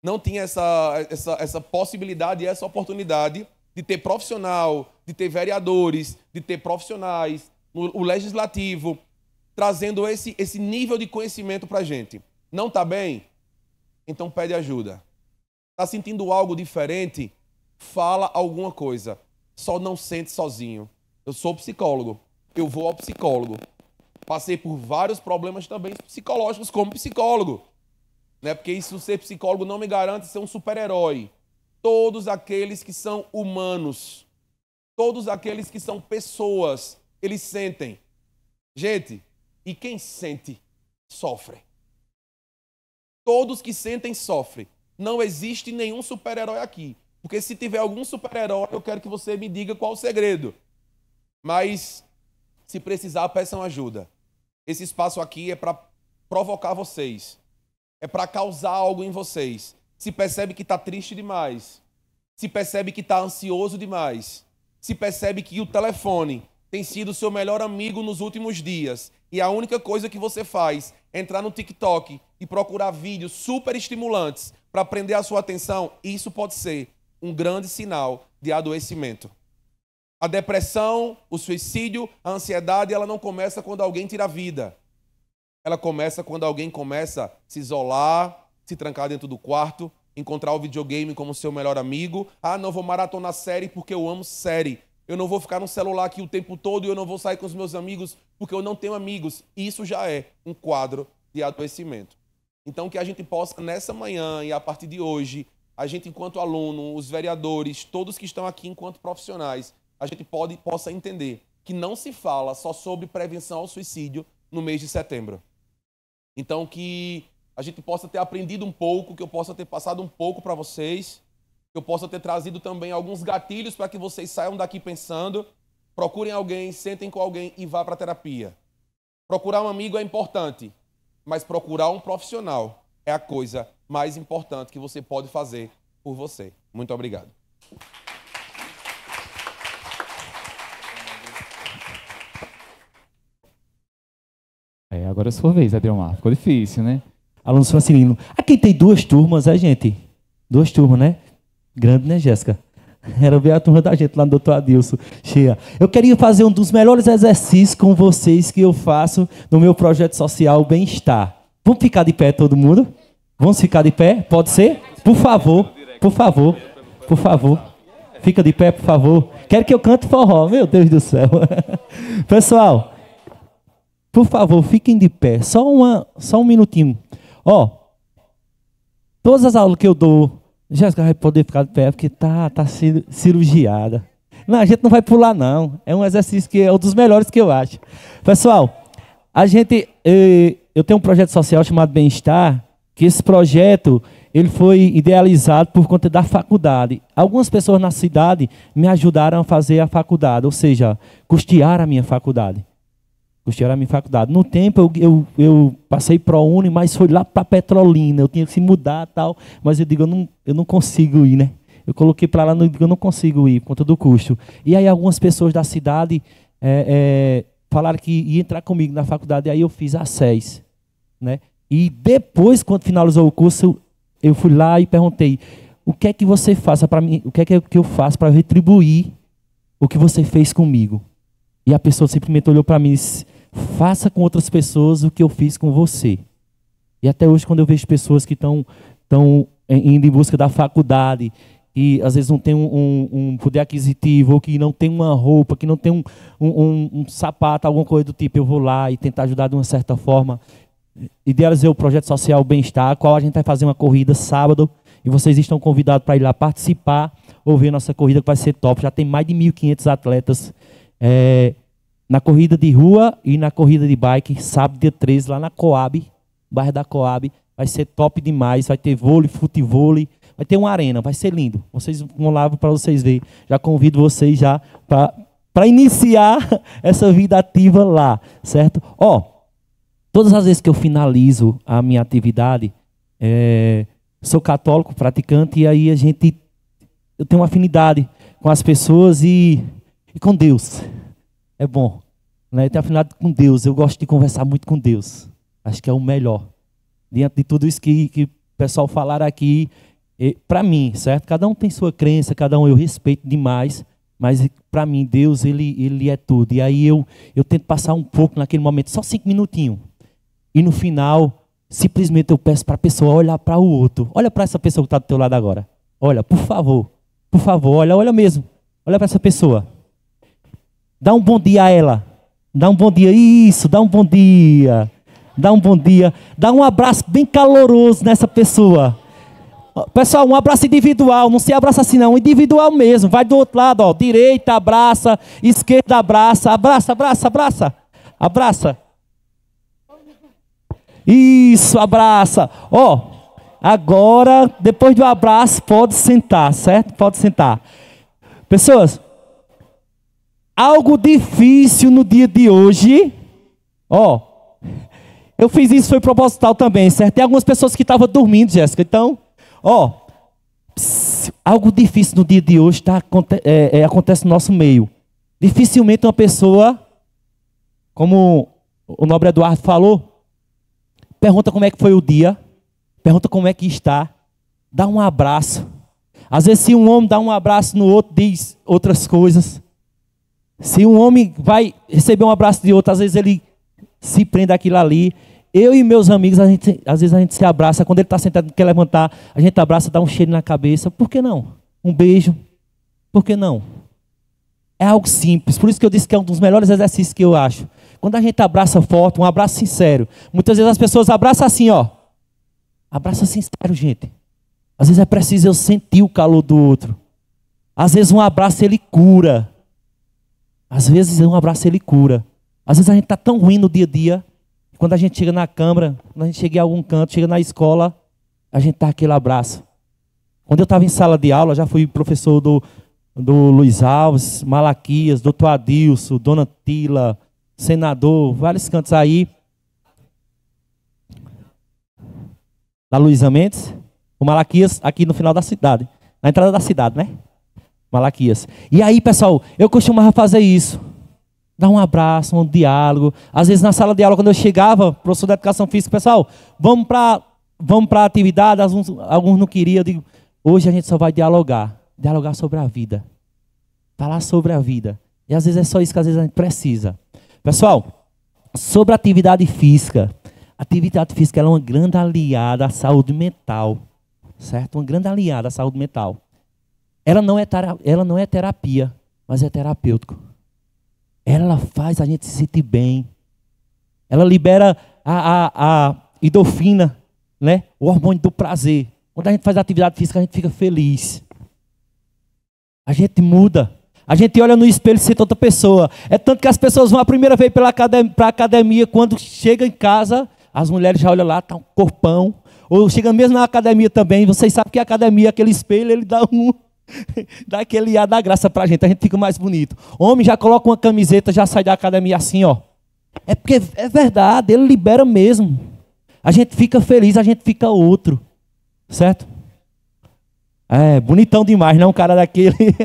Não tinha essa possibilidade e essa oportunidade de ter profissional, de ter vereadores, de ter profissionais, o legislativo, trazendo esse nível de conhecimento para a gente. Não está bem? Então pede ajuda. Está sentindo algo diferente? Fala alguma coisa. Só não sente sozinho. Eu sou psicólogo. Eu vou ao psicólogo. Passei por vários problemas também psicológicos como psicólogo. Né? Porque isso, ser psicólogo não me garante ser um super-herói. Todos aqueles que são humanos, todos aqueles que são pessoas, eles sentem. Gente, e quem sente, sofre. Todos que sentem, sofrem. Não existe nenhum super-herói aqui. Porque se tiver algum super-herói, eu quero que você me diga qual o segredo. Mas, se precisar, peçam ajuda. Esse espaço aqui é para provocar vocês. É para causar algo em vocês. Se percebe que está triste demais. Se percebe que está ansioso demais. Se percebe que o telefone tem sido seu melhor amigo nos últimos dias. E a única coisa que você faz é entrar no TikTok e procurar vídeos super estimulantes para prender a sua atenção. Isso pode ser um grande sinal de adoecimento. A depressão, o suicídio, a ansiedade, ela não começa quando alguém tira a vida. Ela começa quando alguém começa a se isolar, se trancar dentro do quarto, encontrar o videogame como seu melhor amigo. Ah, não vou maratonar série porque eu amo série. Eu não vou ficar no celular aqui o tempo todo e eu não vou sair com os meus amigos porque eu não tenho amigos. Isso já é um quadro de adoecimento. Então, que a gente possa, nessa manhã e a partir de hoje, a gente, enquanto aluno, os vereadores, todos que estão aqui enquanto profissionais, a gente possa entender que não se fala só sobre prevenção ao suicídio no mês de setembro. Então, que a gente possa ter aprendido um pouco, que eu possa ter passado um pouco para vocês, que eu possa ter trazido também alguns gatilhos para que vocês saiam daqui pensando, procurem alguém, sentem com alguém e vá para a terapia. Procurar um amigo é importante, mas procurar um profissional é a coisa mais importante que você pode fazer por você. Muito obrigado. Agora é sua vez, Adriomar. Ficou difícil, né? Alunos Francilino. Aqui tem 2 turmas, gente? 2 turmas, né? Grande, né, Jéssica? Era ver a turma da gente lá no Dr. Adilson, cheia. Eu queria fazer um dos melhores exercícios com vocês que eu faço no meu projeto social Bem-Estar. Vamos ficar de pé, todo mundo? Vamos ficar de pé? Pode ser? Por favor, por favor, por favor. Fica de pé, por favor. Quero que eu cante forró, meu Deus do céu. Pessoal, por favor, fiquem de pé. Só um minutinho. Ó, todas as aulas que eu dou, Jéssica vai poder ficar de pé porque tá cirurgiada. Não, a gente não vai pular, não. É um exercício que é um dos melhores que eu acho. Pessoal, eu tenho um projeto social chamado Bem-Estar, que esse projeto ele foi idealizado por conta da faculdade. Algumas pessoas na cidade me ajudaram a fazer a faculdade, ou seja, custear a minha faculdade. No tempo eu passei ProUni, mas foi lá para Petrolina, eu tinha que se mudar e tal, mas eu digo, eu não consigo ir, né? Eu coloquei para lá, eu não consigo ir por conta do custo. E aí algumas pessoas da cidade falaram que ia entrar comigo na faculdade, e aí eu fiz a SES, né? E depois, quando finalizou o curso, eu fui lá e perguntei, o que é que você faz para mim, o que é que eu faço para retribuir o que você fez comigo? E a pessoa simplesmente olhou para mim e disse, faça com outras pessoas o que eu fiz com você. E até hoje, quando eu vejo pessoas que estão indo em busca da faculdade, e às vezes não tem um poder aquisitivo, ou que não tem uma roupa, que não tem um sapato, alguma coisa do tipo, eu vou lá e tentar ajudar de uma certa forma. Idealizei o projeto social Bem-Estar, qual a gente vai fazer uma corrida sábado, e vocês estão convidados para ir lá participar, ou ver nossa corrida que vai ser top. Já tem mais de 1.500 atletas na corrida de rua e na corrida de bike, sábado dia 13, lá na Coab, bairro da Coab. Vai ser top demais, vai ter vôlei, futevôlei, vai ter uma arena, vai ser lindo. Vocês vão lá para vocês verem. Já convido vocês já para iniciar essa vida ativa lá, certo? Todas as vezes que eu finalizo a minha atividade, sou católico, praticante, e aí eu tenho uma afinidade com as pessoas e com Deus. É bom, né? Eu tenho afinidade com Deus, eu gosto de conversar muito com Deus. Acho que é o melhor. Diante de tudo isso que o pessoal falaram aqui, para mim, certo? Cada um tem sua crença, cada um eu respeito demais, mas para mim, Deus, ele é tudo. E aí eu tento passar um pouco naquele momento, só 5 minutinhos. E no final, simplesmente eu peço para a pessoa olhar para o outro. Olha para essa pessoa que está do teu lado agora. Olha, por favor, olha mesmo. Olha para essa pessoa. Dá um bom dia a ela. Dá um bom dia. Isso, dá um bom dia. Dá um bom dia. Dá um abraço bem caloroso nessa pessoa. Pessoal, um abraço individual. Não se abraça assim não. Individual mesmo. Vai do outro lado, ó. Direita, abraça. Esquerda, abraça. Abraça, abraça, abraça. Abraça. Isso, abraça. agora, depois do abraço, pode sentar, certo? Pode sentar. Pessoas, algo difícil no dia de hoje, ó, eu fiz isso, foi proposital também, certo? Tem algumas pessoas que estavam dormindo, Jéssica, então, ó, algo difícil no dia de hoje acontece no nosso meio. Dificilmente uma pessoa, como o nobre Eduardo falou, pergunta como é que foi o dia, pergunta como é que está, dá um abraço. Às vezes, se um homem dá um abraço no outro, diz outras coisas. Se um homem vai receber um abraço de outro, às vezes ele se prende àquilo ali. Eu e meus amigos, às vezes a gente se abraça. Quando ele está sentado, quer levantar, a gente abraça, dá um cheiro na cabeça. Por que não? Um beijo. Por que não? É algo simples. Por isso que eu disse que é um dos melhores exercícios que eu acho. Quando a gente abraça forte, um abraço sincero. Muitas vezes as pessoas abraçam assim, ó. Abraça sincero, gente. Às vezes é preciso eu sentir o calor do outro. Às vezes um abraço ele cura. Às vezes um abraço ele cura. Às vezes a gente está tão ruim no dia a dia. Quando a gente chega na câmara, quando a gente chega em algum canto, chega na escola, a gente dá aquele abraço. Quando eu estava em sala de aula, já fui professor do Luiz Alves, Malaquias, doutor Adilson, Dona Tila, senador, vários cantos aí. Da Luísa Mendes, o Malaquias aqui no final da cidade, na entrada da cidade, né? Malaquias. E aí, pessoal, eu costumava fazer isso. Dar um abraço, um diálogo. Às vezes na sala de aula, quando eu chegava, professor de educação física, pessoal, vamos para a atividade, alguns não queriam, eu digo, hoje a gente só vai dialogar sobre a vida. Falar sobre a vida. E às vezes é só isso que às vezes a gente precisa. Pessoal, sobre a atividade física. A atividade física é uma grande aliada à saúde mental. Certo? Uma grande aliada à saúde mental. Ela não é terapia, mas é terapêutico. Ela faz a gente se sentir bem. Ela libera a endorfina, né? O hormônio do prazer. Quando a gente faz atividade física, a gente fica feliz. A gente muda. A gente olha no espelho e sente outra pessoa. É tanto que as pessoas vão a primeira vez para a academia, quando chega em casa, as mulheres já olham lá, tá um corpão. Ou chega mesmo na academia também, vocês sabem que a academia, aquele espelho, ele dá dá aquele ar da graça pra gente, a gente fica mais bonito. Homem já coloca uma camiseta, já sai da academia assim, ó. É porque é verdade, ele libera mesmo. A gente fica feliz, a gente fica outro. Certo? É, bonitão demais, não um cara daquele.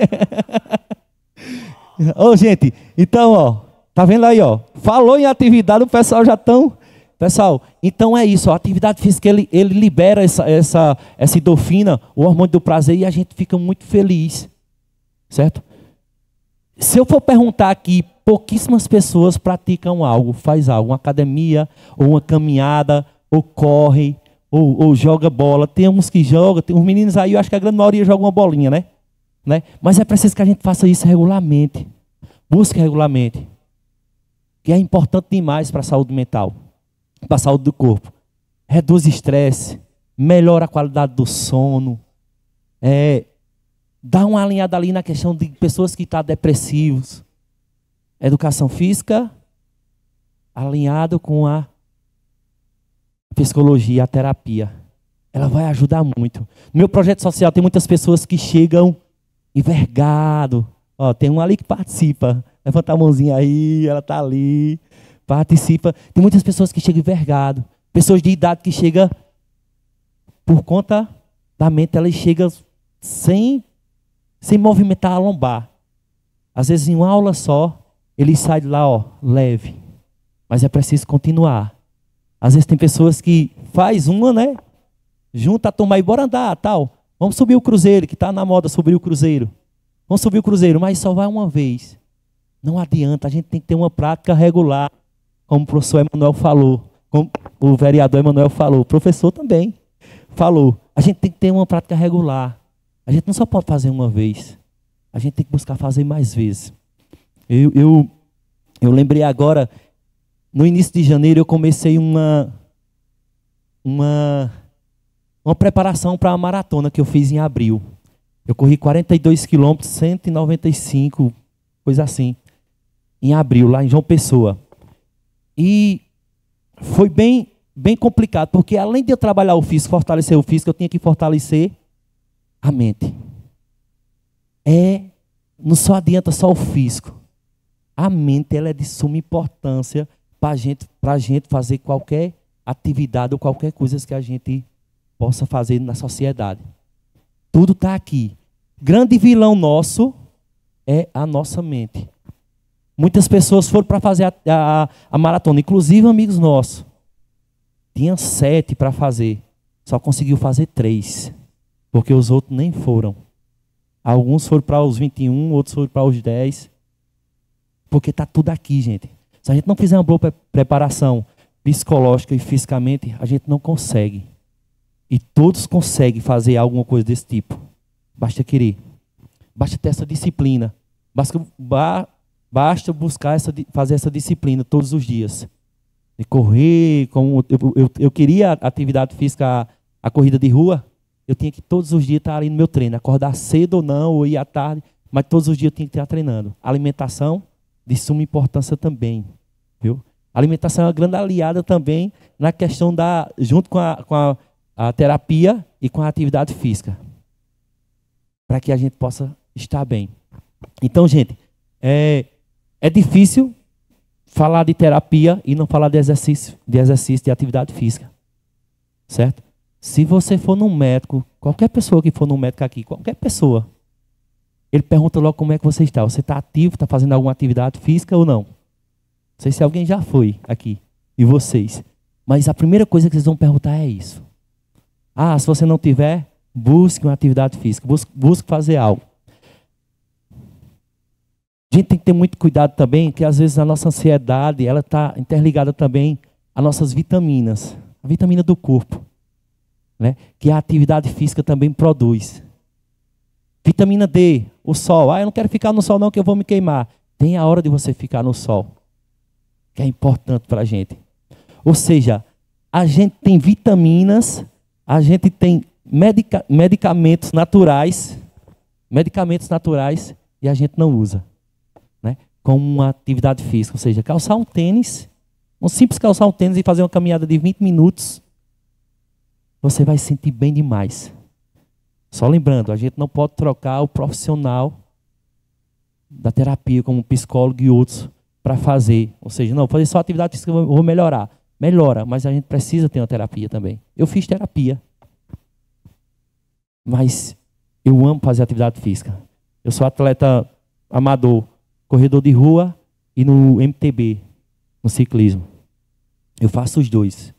Ô, gente, então, ó, tá vendo aí, ó? Falou em atividade, o pessoal já estão... Pessoal, então é isso, a atividade física, ele libera essa endorfina, o hormônio do prazer, e a gente fica muito feliz, certo? Se eu for perguntar aqui, pouquíssimas pessoas praticam algo, faz algo, uma academia, ou uma caminhada, ou corre, ou joga bola. Tem uns que jogam, tem uns meninos aí, eu acho que a grande maioria joga uma bolinha, né? Mas é preciso que a gente faça isso regularmente, busque regularmente, que é importante demais para a saúde mental. Para a saúde do corpo. Reduz estresse, melhora a qualidade do sono, dá uma alinhada ali na questão de pessoas que estão depressivos. Educação física alinhado com a psicologia, a terapia. Ela vai ajudar muito. No meu projeto social tem muitas pessoas que chegam envergado. Ó, tem um ali que participa. Levanta a mãozinha aí, ela está ali. Participa. Tem muitas pessoas que chegam envergado. Pessoas de idade que chegam, por conta da mente, elas chegam sem movimentar a lombar. Às vezes, em uma aula só, ele sai de lá, ó, leve. Mas é preciso continuar. Às vezes tem pessoas que faz uma, né? Junta a turma aí, bora andar, tal. Vamos subir o cruzeiro, que está na moda subir o cruzeiro. Vamos subir o cruzeiro, mas só vai uma vez. Não adianta, a gente tem que ter uma prática regular. Como o professor Emanuel falou, como o vereador Emanuel falou, o professor também falou. A gente tem que ter uma prática regular. A gente não só pode fazer uma vez. A gente tem que buscar fazer mais vezes. Eu lembrei agora, no início de janeiro, eu comecei uma preparação para a maratona que eu fiz em abril. Eu corri 42 quilômetros, 195, coisa assim, em abril, lá em João Pessoa. E foi bem bem complicado, porque além de eu trabalhar o físico, fortalecer o físico, eu tinha que fortalecer a mente. Não só adianta só o físico. A mente, ela é de suma importância para a gente fazer qualquer atividade ou qualquer coisa que a gente possa fazer na sociedade. Tudo está aqui. Grande vilão nosso é a nossa mente. Muitas pessoas foram para fazer a maratona, inclusive amigos nossos. Tinha 7 para fazer, só conseguiu fazer 3, porque os outros nem foram. Alguns foram para os 21, outros foram para os 10, porque está tudo aqui, gente. Se a gente não fizer uma boa preparação psicológica e fisicamente, a gente não consegue. E todos conseguem fazer alguma coisa desse tipo. Basta querer. Basta ter essa disciplina. Basta buscar fazer essa disciplina todos os dias. De correr, como eu queria atividade física, a corrida de rua, eu tinha que todos os dias estar ali no meu treino. Acordar cedo ou não, ou ir à tarde, mas todos os dias eu tinha que estar treinando. Alimentação, de suma importância também. Viu? A alimentação é uma grande aliada também na questão junto com a terapia e com a atividade física. Para que a gente possa estar bem. Então, gente, é difícil falar de terapia e não falar de exercício de atividade física. Certo? Se você for num médico, qualquer pessoa que for num médico aqui, qualquer pessoa, ele pergunta logo como é que você está. Você está ativo, está fazendo alguma atividade física ou não? Não sei se alguém já foi aqui, e vocês. Mas a primeira coisa que vocês vão perguntar é isso. Se você não tiver, busque uma atividade física, busque fazer algo. A gente tem que ter muito cuidado também, que às vezes a nossa ansiedade, ela está interligada também às nossas vitaminas, a vitamina do corpo, né? Que a atividade física também produz. Vitamina D, o sol. Eu não quero ficar no sol não, que eu vou me queimar. Tem a hora de você ficar no sol, que é importante para a gente. Ou seja, a gente tem vitaminas, a gente tem medicamentos naturais e a gente não usa. Né? Como uma atividade física, ou seja, calçar um tênis, um simples calçar um tênis e fazer uma caminhada de 20 minutos, você vai se sentir bem demais. Só lembrando, a gente não pode trocar o profissional da terapia, como psicólogo e outros, para fazer. Ou seja, não, fazer só atividade física eu vou melhorar. Melhora, mas a gente precisa ter uma terapia também. Eu fiz terapia, mas eu amo fazer atividade física. Eu sou atleta amador, corredor de rua e no MTB, no ciclismo. Eu faço os dois.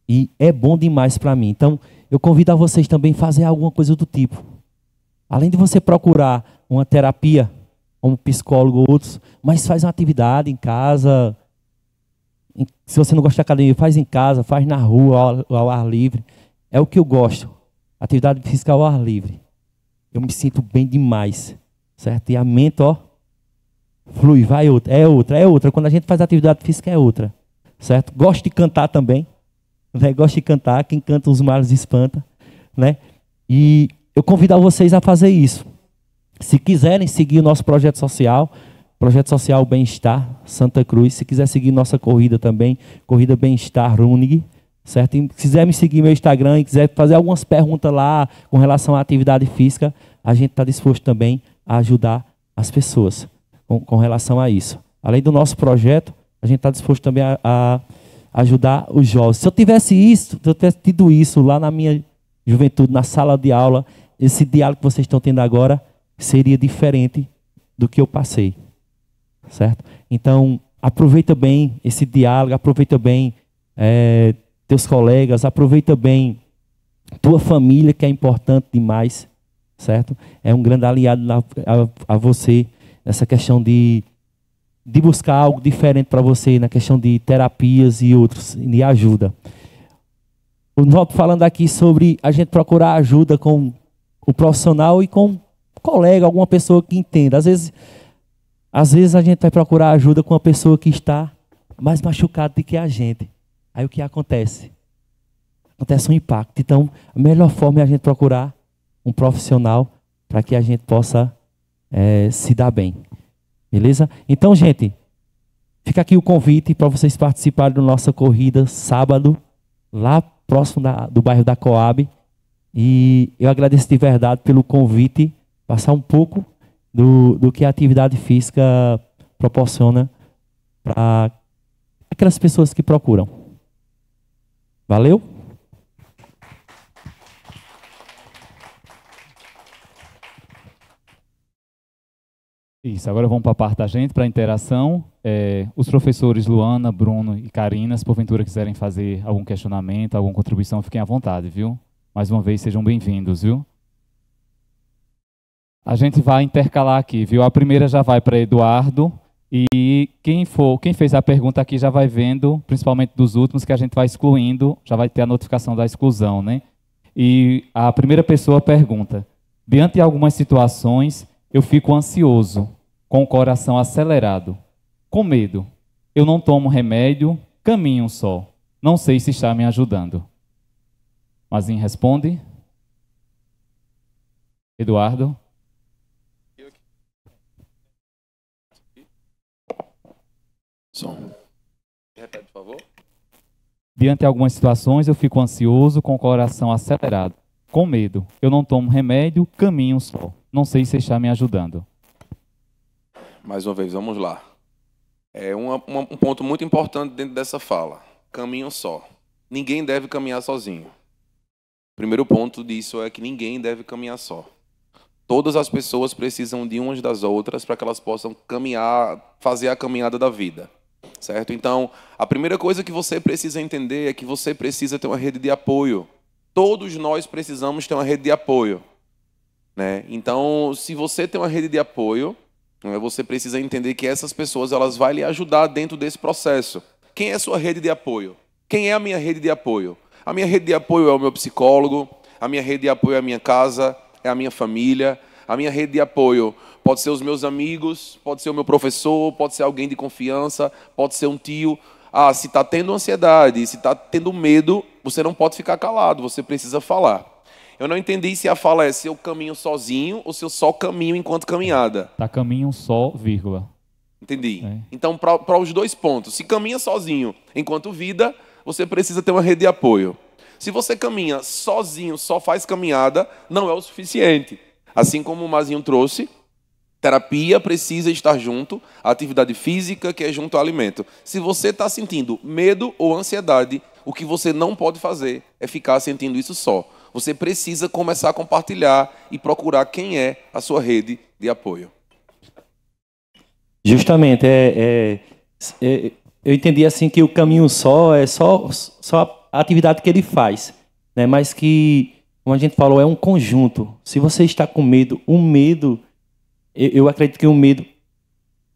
E é bom demais para mim. Então, eu convido a vocês também a fazer alguma coisa do tipo. Além de você procurar uma terapia, como psicólogo ou outros, mas faz uma atividade em casa. Se você não gosta de academia, faz em casa, faz na rua, ao ar livre. É o que eu gosto. Atividade física ao ar livre. Eu me sinto bem demais. Certo? E a mente, flui, vai outra. É outra. Quando a gente faz atividade física, é outra. Certo? Gosto de cantar também. Né? Gosto de cantar. Quem canta os males espanta. Né? E eu convido vocês a fazer isso. Se quiserem seguir o nosso projeto social Bem-Estar Santa Cruz, se quiser seguir nossa corrida também, Corrida Bem-Estar Running, certo? E se quiser me seguir no meu Instagram e quiser fazer algumas perguntas lá com relação à atividade física, a gente está disposto também a ajudar as pessoas com relação a isso. Além do nosso projeto, a gente está disposto também a ajudar os jovens. Se eu tivesse tido isso lá na minha juventude, na sala de aula, esse diálogo que vocês estão tendo agora seria diferente do que eu passei. Certo? Então, aproveita bem esse diálogo, aproveita bem teus colegas, aproveita bem tua família, que é importante demais, certo? É um grande aliado a você nessa questão de buscar algo diferente para você, na questão de terapias e outros, de ajuda. Falando aqui sobre a gente procurar ajuda com o profissional e com o colega, alguma pessoa que entenda. Às vezes a gente vai procurar ajuda com uma pessoa que está mais machucada do que a gente. Aí o que acontece? Acontece um impacto. Então, a melhor forma é a gente procurar um profissional para que a gente possa se dar bem. Beleza? Então, gente, Fica aqui o convite para vocês participarem da nossa corrida sábado, lá próximo do bairro da Coab. E eu agradeço de verdade pelo convite, passar um pouco do que a atividade física proporciona para aquelas pessoas que procuram. Valeu? Isso, agora vamos para a parte da gente, para a interação. Os professores Luana, Bruno e Karina, se porventura quiserem fazer algum questionamento, alguma contribuição, fiquem à vontade, viu? Mais uma vez, sejam bem-vindos, viu? A gente vai intercalar aqui, viu? A primeira já vai para Eduardo e quem fez a pergunta aqui já vai vendo, principalmente dos últimos, que a gente vai excluindo, já vai ter a notificação da exclusão, né? E a primeira pessoa pergunta: diante de algumas situações, eu fico ansioso, com o coração acelerado, com medo. Eu não tomo remédio, caminho só. Não sei se está me ajudando. Mazinho responde. Eduardo. Som. Repete, por favor. Diante de algumas situações, eu fico ansioso, com o coração acelerado, com medo. Eu não tomo remédio, caminho só. Não sei se está me ajudando. Mais uma vez, vamos lá. Um ponto muito importante dentro dessa fala. Caminho só. Ninguém deve caminhar sozinho. O primeiro ponto disso é que ninguém deve caminhar só. Todas as pessoas precisam de umas das outras para que elas possam caminhar, fazer a caminhada da vida. Certo? Então, a primeira coisa que você precisa entender é que você precisa ter uma rede de apoio. Todos nós precisamos ter uma rede de apoio. Né? Então, se você tem uma rede de apoio, você precisa entender que essas pessoas elas vão lhe ajudar dentro desse processo. Quem é a sua rede de apoio? Quem é a minha rede de apoio? A minha rede de apoio é o meu psicólogo, a minha rede de apoio é a minha casa, é a minha família, a minha rede de apoio pode ser os meus amigos, pode ser o meu professor, pode ser alguém de confiança, pode ser um tio. Se está tendo ansiedade, se está tendo medo, você não pode ficar calado, você precisa falar. Eu não entendi se a fala é se eu caminho sozinho ou se eu só caminho enquanto caminhada. Tá caminho só, vírgula. Entendi. Então, para os dois pontos. Se caminha sozinho enquanto vida, você precisa ter uma rede de apoio. Se você caminha sozinho, só faz caminhada, não é o suficiente. Assim como o Mazinho trouxe, terapia precisa estar junto, a atividade física que é junto ao alimento. Se você está sentindo medo ou ansiedade, o que você não pode fazer é ficar sentindo isso só. Você precisa começar a compartilhar e procurar quem é a sua rede de apoio. Justamente, eu entendi assim que o caminho só é só a atividade que ele faz, né? Mas que, como a gente falou, é um conjunto. Se você está com medo, o medo, eu acredito que o medo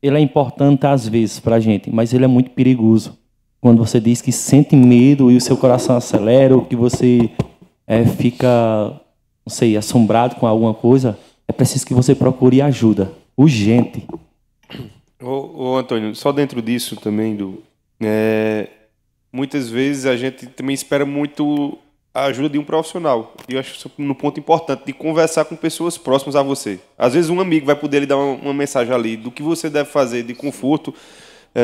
ele é importante às vezes para a gente, mas ele é muito perigoso. Quando você diz que sente medo e o seu coração acelera, ou que você fica, não sei, assombrado com alguma coisa, é preciso que você procure ajuda, urgente. Ô Antônio, só dentro disso também, muitas vezes a gente também espera muito a ajuda de um profissional. E eu acho isso um ponto importante, de conversar com pessoas próximas a você. Às vezes um amigo vai poder lhe dar uma mensagem ali do que você deve fazer de conforto,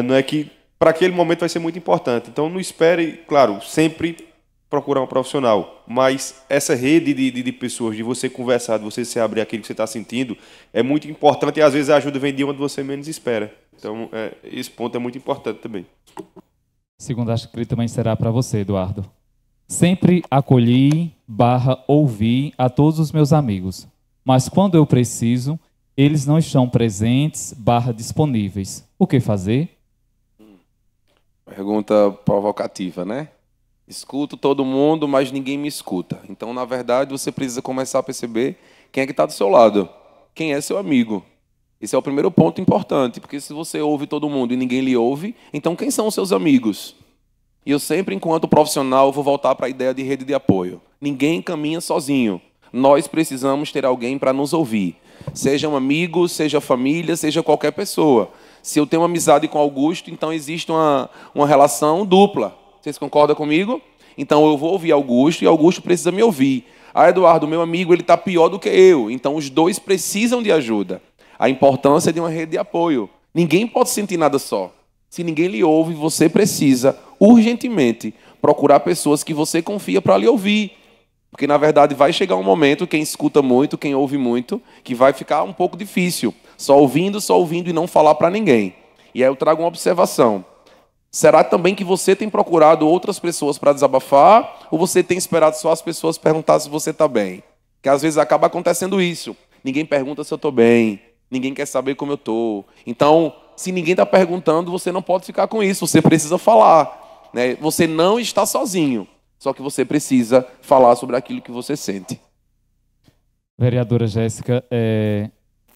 não é que para aquele momento vai ser muito importante. Então não espere, claro, sempre procurar um profissional, mas essa rede de pessoas, de você conversar, de você se abrir aquilo que você está sentindo, é muito importante e às vezes a ajuda vem de onde você menos espera. Então esse ponto é muito importante também. Segundo, acho que ele também será para você, Eduardo. Sempre acolhi / ouvi a todos os meus amigos, mas quando eu preciso, eles não estão presentes / disponíveis. O que fazer? Pergunta provocativa, né? Escuto todo mundo, mas ninguém me escuta. Então, na verdade, você precisa começar a perceber quem é que está do seu lado. Quem é seu amigo. Esse é o primeiro ponto importante, porque se você ouve todo mundo e ninguém lhe ouve, então quem são os seus amigos? E eu sempre, enquanto profissional, vou voltar para a ideia de rede de apoio. Ninguém caminha sozinho. Nós precisamos ter alguém para nos ouvir. Seja um amigo, seja família, seja qualquer pessoa. Se eu tenho uma amizade com Augusto, então existe uma relação dupla. Vocês concordam comigo? Então eu vou ouvir Augusto e Augusto precisa me ouvir. Eduardo, meu amigo, ele está pior do que eu. Então os dois precisam de ajuda. A importância de uma rede de apoio. Ninguém pode sentir nada só. Se ninguém lhe ouve, você precisa, urgentemente, procurar pessoas que você confia para lhe ouvir. Porque, na verdade, vai chegar um momento, quem escuta muito, quem ouve muito, que vai ficar um pouco difícil. Só ouvindo e não falar para ninguém. E aí eu trago uma observação. Será também que você tem procurado outras pessoas para desabafar? Ou você tem esperado só as pessoas perguntar se você está bem? Que às vezes acaba acontecendo isso. Ninguém pergunta se eu estou bem. Ninguém quer saber como eu estou. Então, se ninguém está perguntando, você não pode ficar com isso. Você precisa falar, né? Você não está sozinho. Só que você precisa falar sobre aquilo que você sente. Vereadora Jéssica,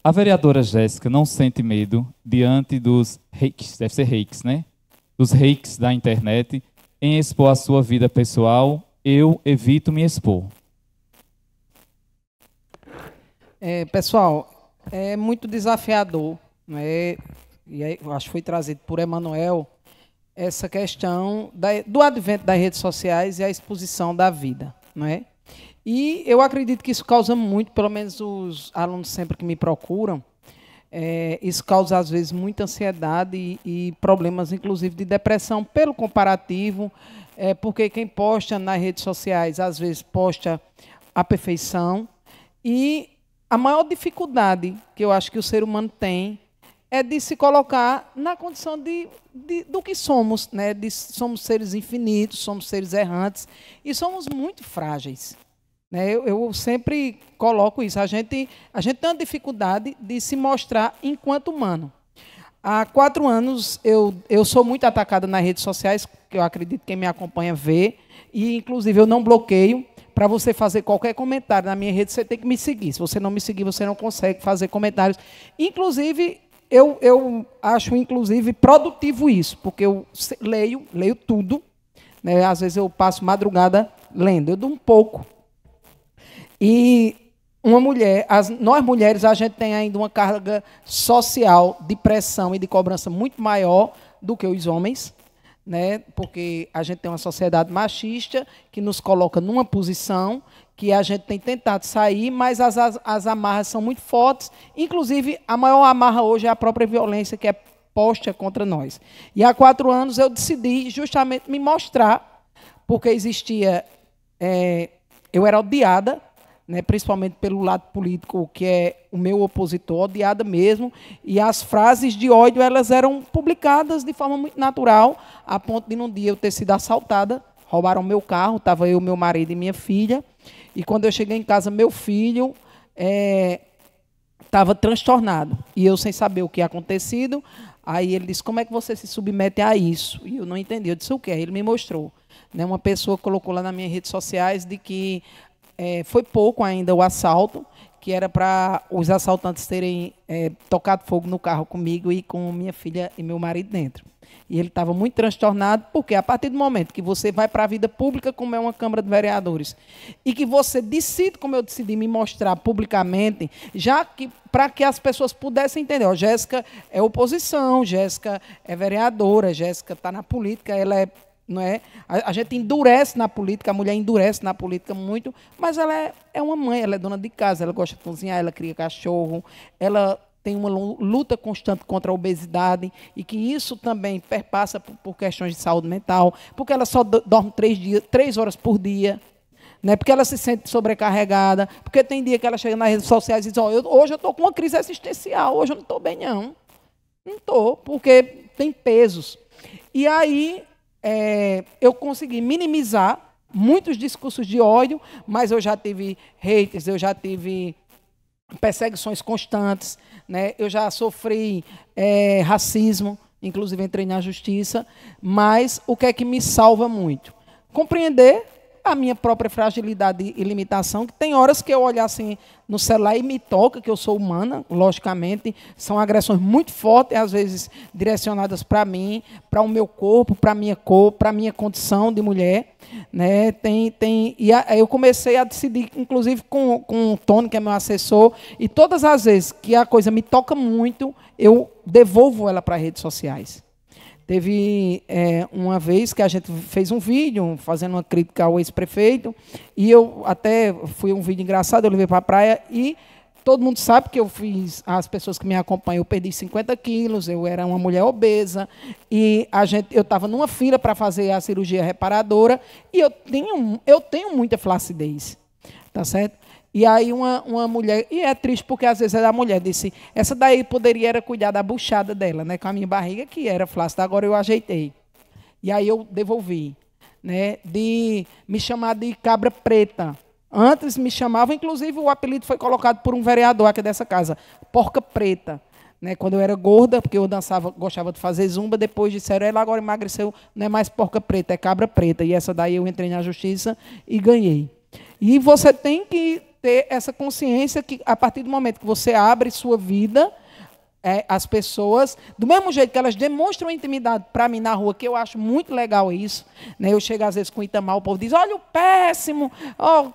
a vereadora Jéssica não sente medo diante dos reis, deve ser reis, né? Dos reis da internet, em expor a sua vida pessoal. Eu evito me expor. Pessoal, é muito desafiador, né? E aí, eu acho que foi trazido por Emanuel essa questão do advento das redes sociais e a exposição da vida, não é? E eu acredito que isso causa muito, pelo menos os alunos sempre que me procuram, isso causa às vezes muita ansiedade e problemas, inclusive, de depressão pelo comparativo, porque quem posta nas redes sociais, às vezes, posta a perfeição. E a maior dificuldade que eu acho que o ser humano tem é de se colocar na condição do que somos, né? Somos seres infinitos, somos seres errantes e somos muito frágeis. Né? Eu sempre coloco isso. A gente tem uma dificuldade de se mostrar enquanto humano. Há 4 anos eu sou muito atacada nas redes sociais, que eu acredito que quem me acompanha vê, e inclusive eu não bloqueio. Para você fazer qualquer comentário na minha rede, você tem que me seguir. Se você não me seguir, você não consegue fazer comentários. Inclusive, eu acho inclusive produtivo isso, porque eu leio tudo. Né? Às vezes eu passo madrugada lendo, eu dou um pouco. E nós mulheres, a gente tem ainda uma carga social de pressão e de cobrança muito maior do que os homens, né? Porque a gente tem uma sociedade machista que nos coloca numa posição que a gente tem tentado sair, mas as amarras são muito fortes. Inclusive, a maior amarra hoje é a própria violência que é posta contra nós. E há 4 anos eu decidi justamente me mostrar, porque existia... eu era odiada, né, principalmente pelo lado político, que é o meu opositor, odiada mesmo, e as frases de ódio elas eram publicadas de forma muito natural, a ponto de, num dia, eu ter sido assaltada, roubaram meu carro, estava eu, meu marido e minha filha, e quando eu cheguei em casa, meu filho estava transtornado, e eu sem saber o que tinha acontecido. Aí ele disse: como é que você se submete a isso? E eu não entendi, eu disse: o quê? Aí ele me mostrou, né, uma pessoa colocou lá nas minhas redes sociais de que foi pouco ainda o assalto, que era para os assaltantes terem tocado fogo no carro comigo e com minha filha e meu marido dentro. E ele estava muito transtornado, porque a partir do momento que você vai para a vida pública, como é uma Câmara de Vereadores, e que você decide, como eu decidi, me mostrar publicamente, já que para que as pessoas pudessem entender, ó, Jéssica é oposição, Jéssica é vereadora, Jéssica está na política, ela é... Não é? A gente endurece na política, a mulher endurece na política muito, mas ela é uma mãe, ela é dona de casa, ela gosta de cozinhar, ela cria cachorro, ela tem uma luta constante contra a obesidade, e que isso também perpassa por questões de saúde mental, porque ela só dorme 3 horas por dia, né? Porque ela se sente sobrecarregada, porque tem dia que ela chega nas redes sociais e diz: hoje eu estou com uma crise existencial, hoje eu não estou bem, não. Não estou, porque tem pesos. E aí... eu consegui minimizar muitos discursos de ódio, mas eu já tive haters, eu já tive perseguições constantes, né? Eu já sofri racismo, inclusive entrei na justiça, mas o que é que me salva muito? Compreender a minha própria fragilidade e limitação, que tem horas que eu olho assim no celular e me toca, que eu sou humana, logicamente, são agressões muito fortes, às vezes direcionadas para mim, para o meu corpo, para a minha cor, para a minha condição de mulher, né? Eu comecei a decidir, inclusive com o Tony, que é meu assessor, e todas as vezes que a coisa me toca muito, eu devolvo ela para as redes sociais. Teve uma vez que a gente fez um vídeo fazendo uma crítica ao ex-prefeito, e eu até, foi um vídeo engraçado, eu levei para a praia, e todo mundo sabe que eu fiz, as pessoas que me acompanham, eu perdi 50 quilos, eu era uma mulher obesa, e eu estava numa fila para fazer a cirurgia reparadora, e eu tenho muita flacidez, tá certo? E aí uma mulher, e é triste porque às vezes a mulher disse, essa daí poderia era cuidar da buchada dela, né, com a minha barriga, que era flácida, agora eu ajeitei. E aí eu devolvi, né, de me chamar de cabra preta. Antes me chamavam, inclusive o apelido foi colocado por um vereador aqui dessa casa, porca preta. Né, quando eu era gorda, porque eu dançava, gostava de fazer zumba, depois disseram, ela agora emagreceu, não é mais porca preta, é cabra preta. E essa daí eu entrei na justiça e ganhei. E você tem que ter essa consciência que, a partir do momento que você abre sua vida, as pessoas, do mesmo jeito que elas demonstram intimidade para mim na rua, que eu acho muito legal isso, né? Eu chego às vezes com o Itamar, o povo diz, olha o péssimo,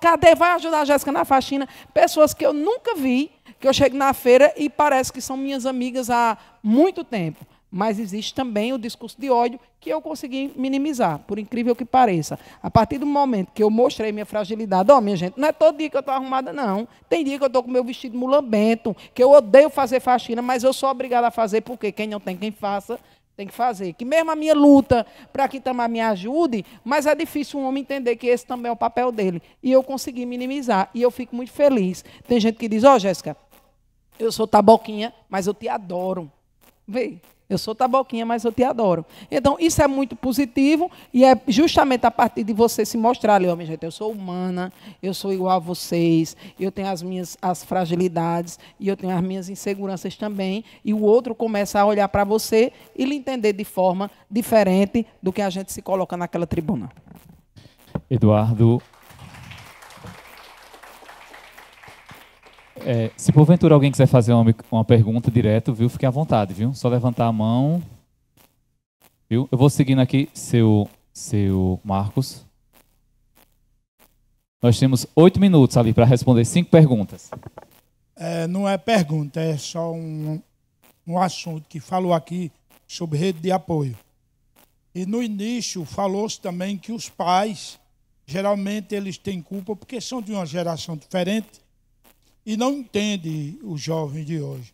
cadê, vai ajudar a Jéssica na faxina? Pessoas que eu nunca vi, que eu chego na feira e parece que são minhas amigas há muito tempo. Mas existe também o discurso de ódio que eu consegui minimizar, por incrível que pareça. A partir do momento que eu mostrei minha fragilidade, minha gente, não é todo dia que eu estou arrumada, não. Tem dia que eu estou com meu vestido mulambento, que eu odeio fazer faxina, mas eu sou obrigada a fazer, porque quem não tem quem faça, tem que fazer. Que mesmo a minha luta para que Itamar me ajude, mas é difícil um homem entender que esse também é o papel dele. E eu consegui minimizar, e eu fico muito feliz. Tem gente que diz, Jéssica, eu sou taboquinha, mas eu te adoro. Vê. Eu sou taboquinha, mas eu te adoro. Então, isso é muito positivo e é justamente a partir de você se mostrar ali, minha gente, eu sou humana, eu sou igual a vocês, eu tenho as fragilidades e eu tenho as minhas inseguranças também, e o outro começa a olhar para você e lhe entender de forma diferente do que a gente se coloca naquela tribuna. Eduardo, se porventura alguém quiser fazer uma pergunta direto, viu, fique à vontade, viu? Só levantar a mão, viu? Eu vou seguindo aqui, seu Marcos. Nós temos 8 minutos ali para responder 5 perguntas. Não é pergunta, é só um assunto que falou aqui sobre rede de apoio. E no início falou-se também que os pais, geralmente eles têm culpa porque são de uma geração diferente, e não entende o jovem de hoje.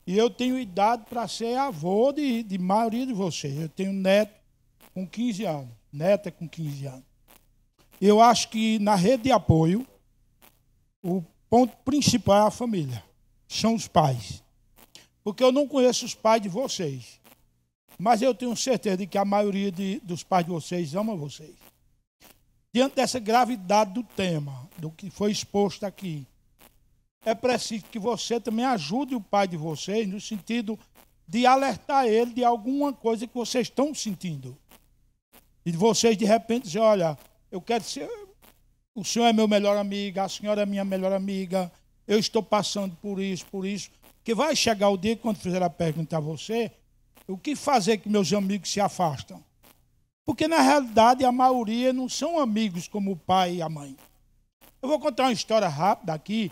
E eu tenho idade para ser avô de maioria de vocês. Eu tenho neto com 15 anos, neta com 15 anos. Eu acho que na rede de apoio, o ponto principal é a família, são os pais. Porque eu não conheço os pais de vocês, mas eu tenho certeza de que a maioria dos pais de vocês ama vocês. Diante dessa gravidade do tema, do que foi exposto aqui, é preciso que você também ajude o pai de vocês no sentido de alertar ele de alguma coisa que vocês estão sentindo. E vocês, de repente, dizem, olha, eu quero ser... O senhor é meu melhor amigo, a senhora é minha melhor amiga, eu estou passando por isso, que vai chegar o dia, quando fizer a pergunta a você, o que fazer que meus amigos se afastam? Porque, na realidade, a maioria não são amigos como o pai e a mãe. Eu vou contar uma história rápida aqui,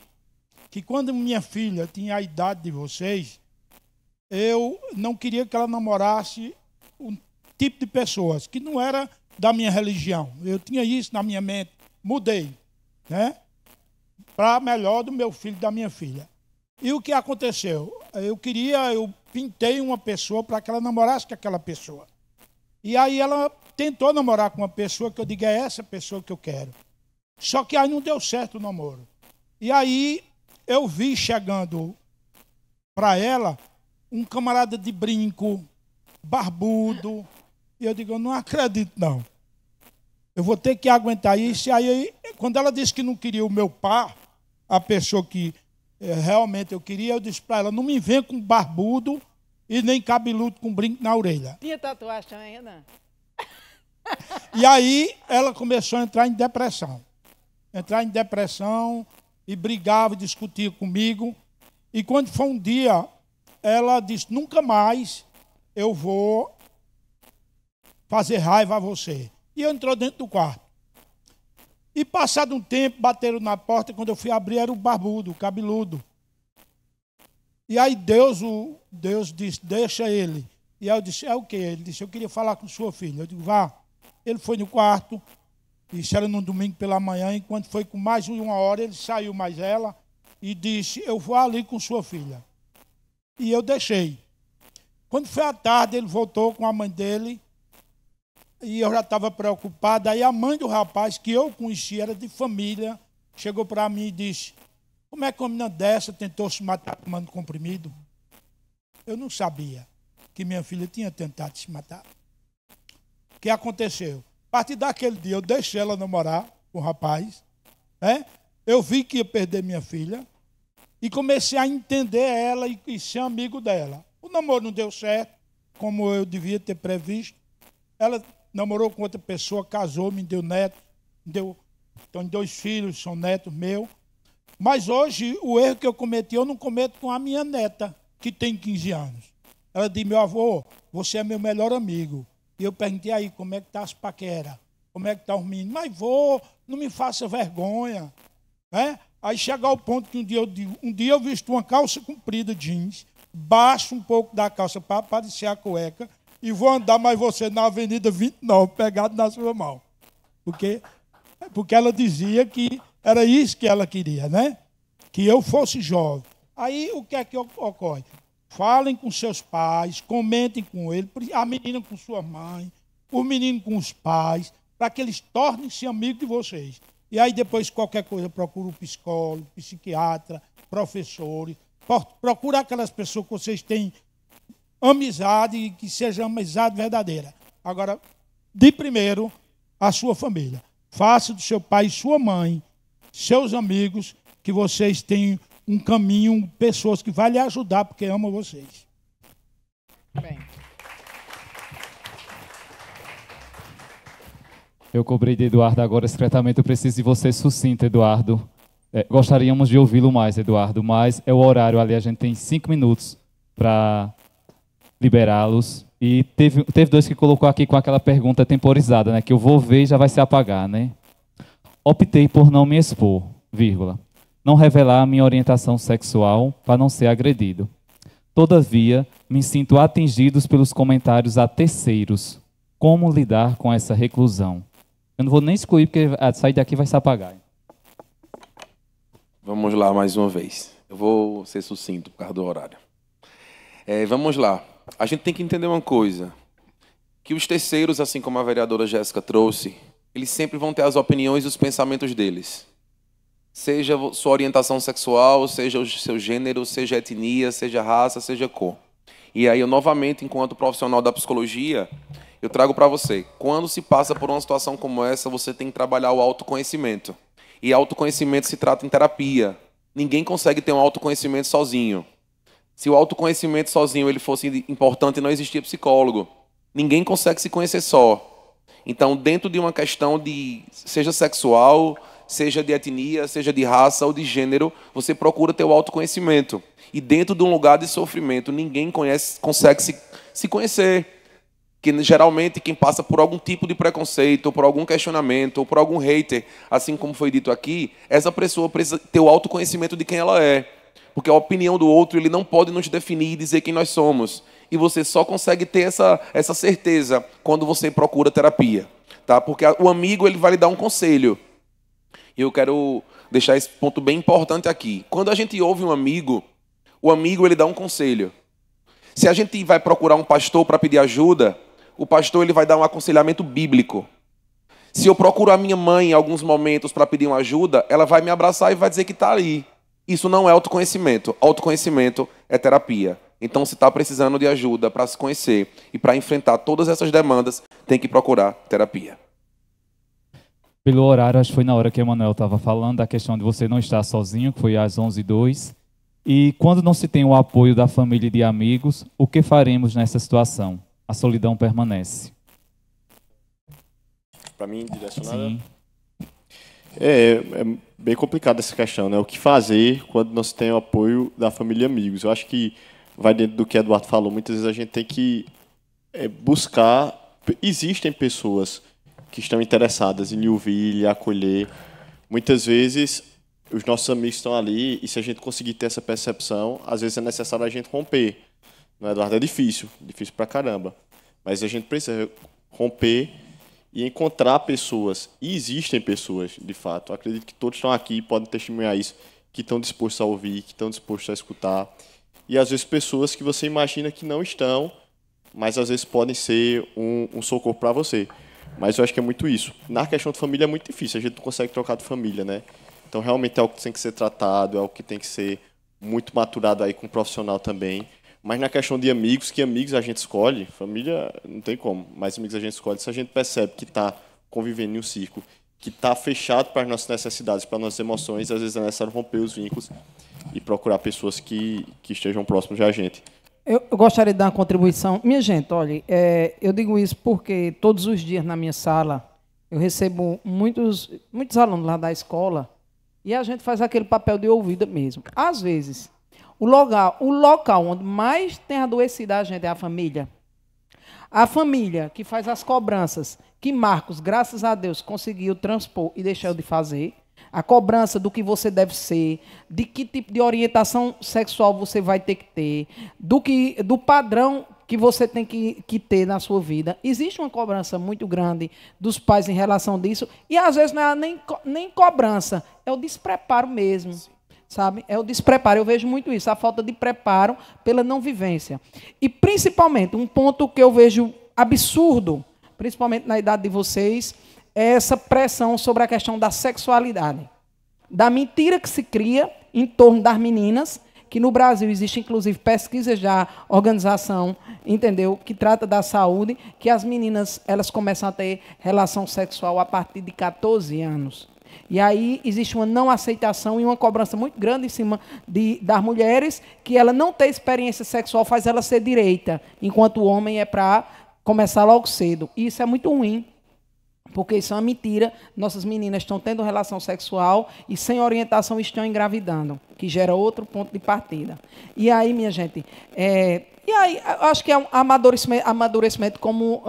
que quando minha filha tinha a idade de vocês, eu não queria que ela namorasse um tipo de pessoas que não era da minha religião. Eu tinha isso na minha mente, mudei, né? Para melhor do meu filho e da minha filha. E o que aconteceu? Eu pintei uma pessoa para que ela namorasse com aquela pessoa. E aí ela tentou namorar com uma pessoa que eu digo, é essa pessoa que eu quero. Só que aí não deu certo o namoro. E aí eu vi chegando para ela um camarada de brinco, barbudo, e eu digo, eu não acredito não. Eu vou ter que aguentar isso. E aí, quando ela disse que não queria o meu par, a pessoa que realmente eu queria, eu disse para ela, não me venha com barbudo e nem cabeludo com brinco na orelha. Tinha tatuagem ainda? E aí ela começou a entrar em depressão. E brigava, discutia comigo. E quando foi um dia, ela disse, nunca mais eu vou fazer raiva a você. E entrou dentro do quarto. E passado um tempo, bateram na porta, quando eu fui abrir, era o barbudo, o cabeludo. E aí Deus disse, deixa ele. E aí eu disse, é o quê? Ele disse, eu queria falar com sua filha. Eu digo, vá. Ele foi no quarto, isso era no domingo pela manhã, e quando foi com mais de 1 hora, ele saiu mais ela, e disse, eu vou ali com sua filha. E eu deixei. Quando foi à tarde, ele voltou com a mãe dele, e eu já estava preocupado. Aí a mãe do rapaz, que eu conhecia, era de família, chegou para mim e disse, como é que uma menina dessa tentou se matar tomando comprimido? Eu não sabia que minha filha tinha tentado se matar. O que aconteceu? A partir daquele dia, eu deixei ela namorar com o rapaz, né? Eu vi que ia perder minha filha e comecei a entender ela e ser amigo dela. O namoro não deu certo, como eu devia ter previsto. Ela namorou com outra pessoa, casou, me deu neto, tenho 2 filhos, são netos meus. Mas hoje, o erro que eu cometi, eu não cometo com a minha neta, que tem 15 anos. Ela disse, meu avô, você é meu melhor amigo. E eu perguntei aí, como é que tá as paqueras? Como é que tá os meninos? Mas vô, não me faça vergonha. Né? Aí chega ao ponto que um dia eu visto uma calça comprida jeans, baixo um pouco da calça para aparecer a cueca e vou andar mais você na Avenida 29, pegado na sua mão. Porque ela dizia que era isso que ela queria, né? Que eu fosse jovem. Aí o que é que ocorre? Falem com seus pais, comentem com ele, a menina com sua mãe, o menino com os pais, para que eles tornem-se amigos de vocês. E aí depois qualquer coisa, procura um psicólogo, psiquiatra, professores, procura aquelas pessoas que vocês têm amizade e que seja amizade verdadeira. Agora, de primeiro, a sua família. Faça do seu pai e sua mãe, seus amigos, que vocês tenham um caminho, pessoas que vão lhe ajudar, porque amam vocês. Bem. Eu cobrei de Eduardo agora, secretamente eu preciso de você sucinto, Eduardo. Gostaríamos de ouvi-lo mais, Eduardo, mas é o horário ali, a gente tem 5 minutos para liberá-los. E teve 2 que colocou aqui com aquela pergunta temporizada, né, que eu vou ver e já vai se apagar, né? Optei por não me expor, vírgula. Não revelar a minha orientação sexual para não ser agredido. Todavia, me sinto atingidos pelos comentários a terceiros. Como lidar com essa reclusão? Eu não vou nem excluir, porque sair daqui vai se apagar. Vamos lá mais uma vez. Eu vou ser sucinto por causa do horário. Vamos lá. A gente tem que entender uma coisa. Que os terceiros, assim como a vereadora Jéssica trouxe, eles sempre vão ter as opiniões e os pensamentos deles. Seja sua orientação sexual, seja o seu gênero, seja etnia, seja raça, seja cor. E aí eu, novamente, enquanto profissional da psicologia, eu trago para você, quando se passa por uma situação como essa, você tem que trabalhar o autoconhecimento. E autoconhecimento se trata em terapia. Ninguém consegue ter um autoconhecimento sozinho. Se o autoconhecimento sozinho ele fosse importante, não existia psicólogo. Ninguém consegue se conhecer só. Então, dentro de uma questão de, seja sexual, seja de etnia, seja de raça ou de gênero, você procura ter o autoconhecimento. E dentro de um lugar de sofrimento, ninguém consegue se conhecer. Que geralmente quem passa por algum tipo de preconceito, ou por algum questionamento, ou por algum hater, assim como foi dito aqui, essa pessoa precisa ter o autoconhecimento de quem ela é. Porque a opinião do outro ele não pode nos definir e dizer quem nós somos. E você só consegue ter essa certeza quando você procura terapia. Tá? Porque o amigo ele vai lhe dar um conselho. E eu quero deixar esse ponto bem importante aqui. Quando a gente ouve um amigo, o amigo ele dá um conselho. Se a gente vai procurar um pastor para pedir ajuda, o pastor ele vai dar um aconselhamento bíblico. Se eu procuro a minha mãe em alguns momentos para pedir uma ajuda, ela vai me abraçar e vai dizer que está ali. Isso não é autoconhecimento. Autoconhecimento é terapia. Então, se está precisando de ajuda para se conhecer e para enfrentar todas essas demandas, tem que procurar terapia. Pelo horário, acho que foi na hora que o Emanuel estava falando, da questão de você não estar sozinho, que foi às 11h02. E quando não se tem o apoio da família e de amigos, o que faremos nessa situação? A solidão permanece. Para mim, direcionada? Sim. É bem complicada essa questão, né? O que fazer quando não se tem o apoio da família e amigos? Eu acho que vai dentro do que o Eduardo falou. Muitas vezes a gente tem que buscar... Existem pessoas que estão interessadas em lhe ouvir, lhe acolher. Muitas vezes, os nossos amigos estão ali e se a gente conseguir ter essa percepção, às vezes é necessário a gente romper. Não é, Eduardo? É difícil pra caramba. Mas a gente precisa romper e encontrar pessoas. E existem pessoas, de fato. Eu acredito que todos estão aqui e podem testemunhar isso. que estão dispostos a ouvir, que estão dispostos a escutar. E às vezes pessoas que você imagina que não estão, mas às vezes podem ser um socorro para você. Mas eu acho que é muito isso. Na questão de família é muito difícil, a gente não consegue trocar de família, né? Então realmente é algo que tem que ser tratado, é algo que tem que ser muito maturado aí com um profissional também. Mas na questão de amigos, que amigos a gente escolhe, família não tem como, mas amigos a gente escolhe se a gente percebe que está convivendo em um círculo, que está fechado para as nossas necessidades, para as nossas emoções, às vezes é necessário romper os vínculos e procurar pessoas que estejam próximas da gente. Eu gostaria de dar uma contribuição. Minha gente, olha, eu digo isso porque todos os dias na minha sala eu recebo muitos alunos lá da escola e a gente faz aquele papel de ouvido mesmo. Às vezes, o local onde mais tem adoecido a gente é a família. A família que faz as cobranças, que Marcos, graças a Deus, conseguiu transpor e deixou de fazer. A cobrança do que você deve ser, de que tipo de orientação sexual você vai ter que ter, do padrão que você tem que ter na sua vida. Existe uma cobrança muito grande dos pais em relação disso, e às vezes não é nem cobrança, é o despreparo mesmo. Sabe? É o despreparo. Eu vejo muito isso, a falta de preparo pela não vivência. E, principalmente, um ponto que eu vejo absurdo, principalmente na idade de vocês, é essa pressão sobre a questão da sexualidade. Da mentira que se cria em torno das meninas, que no Brasil existe, inclusive, pesquisas da organização, entendeu? Que trata da saúde, que as meninas elas começam a ter relação sexual a partir de 14 anos. E aí existe uma não aceitação e uma cobrança muito grande em cima das mulheres, que ela não ter experiência sexual faz ela ser direita, enquanto o homem é para começar logo cedo. E isso é muito ruim, porque isso é uma mentira. Nossas meninas estão tendo relação sexual e sem orientação estão engravidando, que gera outro ponto de partida. E aí, minha gente, eu acho que é um amadurecimento como...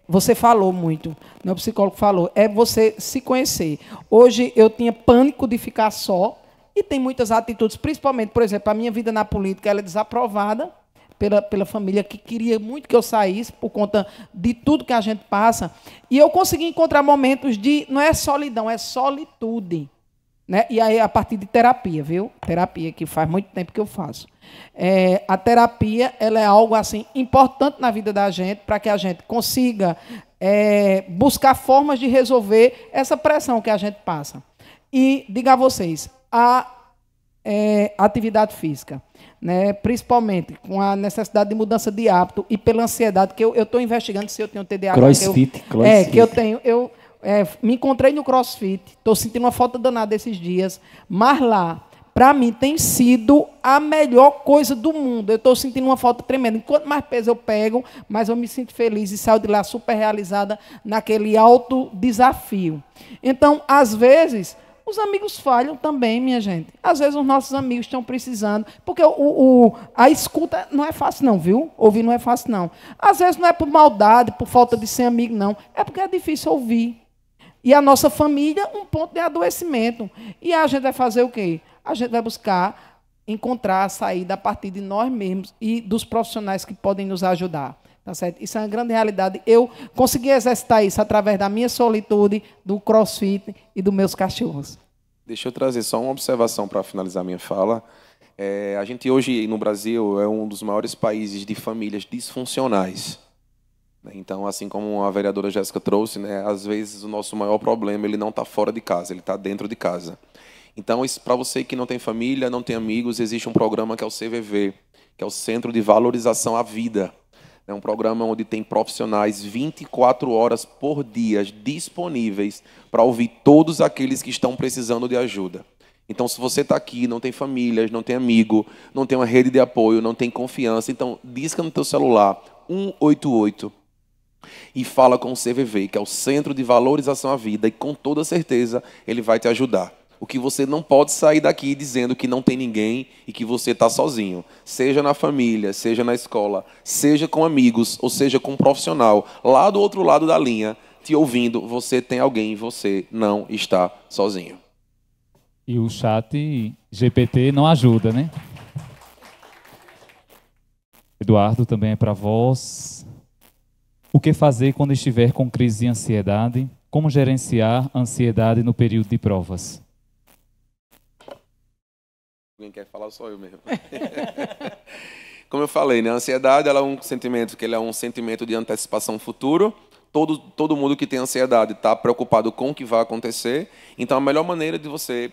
você falou muito, o psicólogo falou, é você se conhecer. Hoje eu tinha pânico de ficar só e tem muitas atitudes, principalmente, por exemplo, a minha vida na política ela é desaprovada pela família que queria muito que eu saísse por conta de tudo que a gente passa. E eu consegui encontrar momentos de, não é solidão, é solitude. Né? E aí, a partir de terapia, viu? Terapia, que faz muito tempo que eu faço. A terapia ela é algo assim importante na vida da gente para que a gente consiga buscar formas de resolver essa pressão que a gente passa. E, digo a vocês, a atividade física, né? Principalmente com a necessidade de mudança de hábito e pela ansiedade, que eu estou investigando se eu tenho TDAH. CrossFit. Que eu tenho... me encontrei no CrossFit, estou sentindo uma falta danada esses dias, mas lá, para mim, tem sido a melhor coisa do mundo. Eu estou sentindo uma falta tremenda. Quanto mais peso eu pego, mais eu me sinto feliz e saio de lá super realizada naquele alto desafio. Então, às vezes, os amigos falham também, minha gente. Às vezes, os nossos amigos estão precisando, porque a escuta não é fácil não, viu? Ouvir não é fácil não. Às vezes, não é por maldade, por falta de ser amigo, não. É porque é difícil ouvir. E a nossa família, um ponto de adoecimento. E a gente vai fazer o quê? A gente vai buscar encontrar a saída a partir de nós mesmos e dos profissionais que podem nos ajudar. Tá certo? Isso é uma grande realidade. Eu consegui exercitar isso através da minha solitude, do CrossFit e dos meus cachorros. Deixa eu trazer só uma observação para finalizar minha fala. A gente hoje, no Brasil, é um dos maiores países de famílias disfuncionais. Então, assim como a vereadora Jéssica trouxe, né, às vezes o nosso maior problema ele não está fora de casa, ele está dentro de casa. Então, para você que não tem família, não tem amigos, existe um programa que é o CVV, que é o Centro de Valorização à Vida. É um programa onde tem profissionais 24 horas por dia disponíveis para ouvir todos aqueles que estão precisando de ajuda. Então, se você está aqui, não tem família, não tem amigo, não tem uma rede de apoio, não tem confiança, então disca no teu celular 188 e fala com o CVV, que é o Centro de Valorização à Vida, e com toda certeza ele vai te ajudar. O que você não pode sair daqui dizendo que não tem ninguém e que você está sozinho. Seja na família, seja na escola, seja com amigos, ou seja com um profissional. Lá do outro lado da linha, te ouvindo, você tem alguém, você não está sozinho. E o chat GPT não ajuda, né? Eduardo, também é para vós. O que fazer quando estiver com crise de ansiedade? Como gerenciar a ansiedade no período de provas? Alguém quer falar, só eu mesmo. Como eu falei, né? A ansiedade ela é um sentimento que ele é um sentimento de antecipação futuro. Todo mundo que tem ansiedade está preocupado com o que vai acontecer. Então, a melhor maneira de você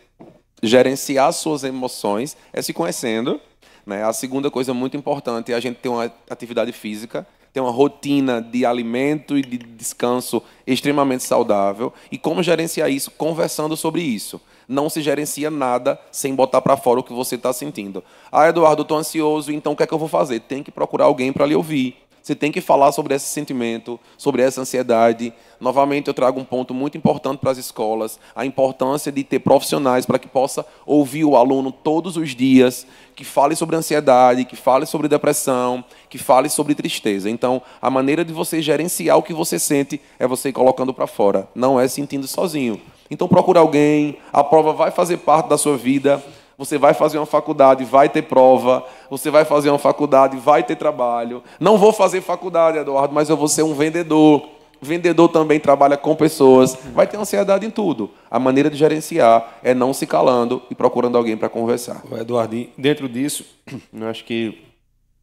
gerenciar suas emoções é se conhecendo, né? A segunda coisa muito importante é a gente ter uma atividade física, ter uma rotina de alimento e de descanso extremamente saudável. E como gerenciar isso? Conversando sobre isso. Não se gerencia nada sem botar para fora o que você está sentindo. Ah, Eduardo, eu estou ansioso, então o que é que eu vou fazer? Tem que procurar alguém para lhe ouvir. Você tem que falar sobre esse sentimento, sobre essa ansiedade. Novamente, eu trago um ponto muito importante para as escolas, a importância de ter profissionais para que possa ouvir o aluno todos os dias, que fale sobre ansiedade, que fale sobre depressão, que fale sobre tristeza. Então, a maneira de você gerenciar o que você sente é você ir colocando para fora, não é sentindo sozinho. Então, procure alguém, a prova vai fazer parte da sua vida. Você vai fazer uma faculdade, vai ter prova. Você vai fazer uma faculdade, vai ter trabalho. Não vou fazer faculdade, Eduardo, mas eu vou ser um vendedor. Vendedor também trabalha com pessoas. Vai ter ansiedade em tudo. A maneira de gerenciar é não se calando e procurando alguém para conversar. Eduardo, e dentro disso, eu acho que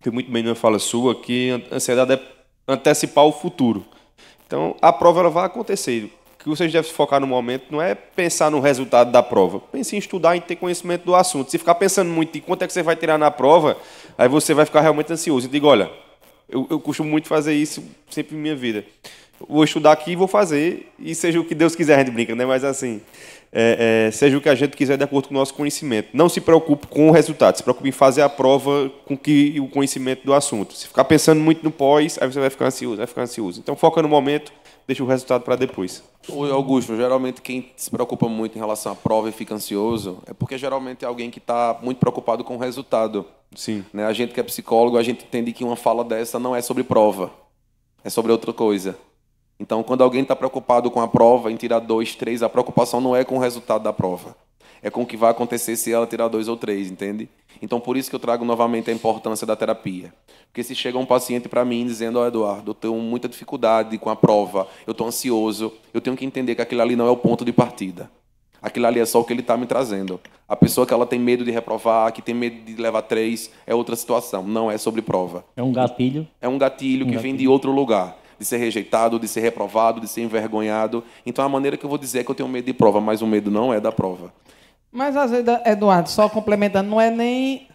foi muito bem numa fala sua que a ansiedade é antecipar o futuro. Então, a prova ela vai acontecer. O que vocês devem se focar no momento não é pensar no resultado da prova. Pense em estudar e ter conhecimento do assunto. Se ficar pensando muito em quanto é que você vai tirar na prova, aí você vai ficar realmente ansioso. Eu digo, olha, eu costumo muito fazer isso sempre em minha vida. Vou estudar aqui e vou fazer, e seja o que Deus quiser, a gente brinca, né? Mas assim, seja o que a gente quiser de acordo com o nosso conhecimento. Não se preocupe com o resultado, se preocupe em fazer a prova com o conhecimento do assunto. Se ficar pensando muito no pós, aí você vai ficar ansioso. Então foca no momento, deixa o resultado para depois. Oi, Augusto, geralmente quem se preocupa muito em relação à prova e fica ansioso é porque geralmente é alguém que está muito preocupado com o resultado. Sim. Né? A gente que é psicólogo, a gente entende que uma fala dessa não é sobre prova, é sobre outra coisa. Então, quando alguém está preocupado com a prova, em tirar 2, 3, a preocupação não é com o resultado da prova. É com o que vai acontecer se ela tirar 2 ou 3, entende? Então, por isso que eu trago novamente a importância da terapia. Porque se chega um paciente para mim dizendo, Eduardo, eu tenho muita dificuldade com a prova, eu estou ansioso, eu tenho que entender que aquilo ali não é o ponto de partida. Aquilo ali é só o que ele está me trazendo. A pessoa que ela tem medo de reprovar, que tem medo de levar 3, é outra situação. Não é sobre prova. É um gatilho. É um gatilho que vem de outro lugar. De ser rejeitado, de ser reprovado, de ser envergonhado. Então, a maneira que eu vou dizer é que eu tenho medo de prova, mas o medo não é da prova. Mas, às vezes, Eduardo, só complementando, não é nem...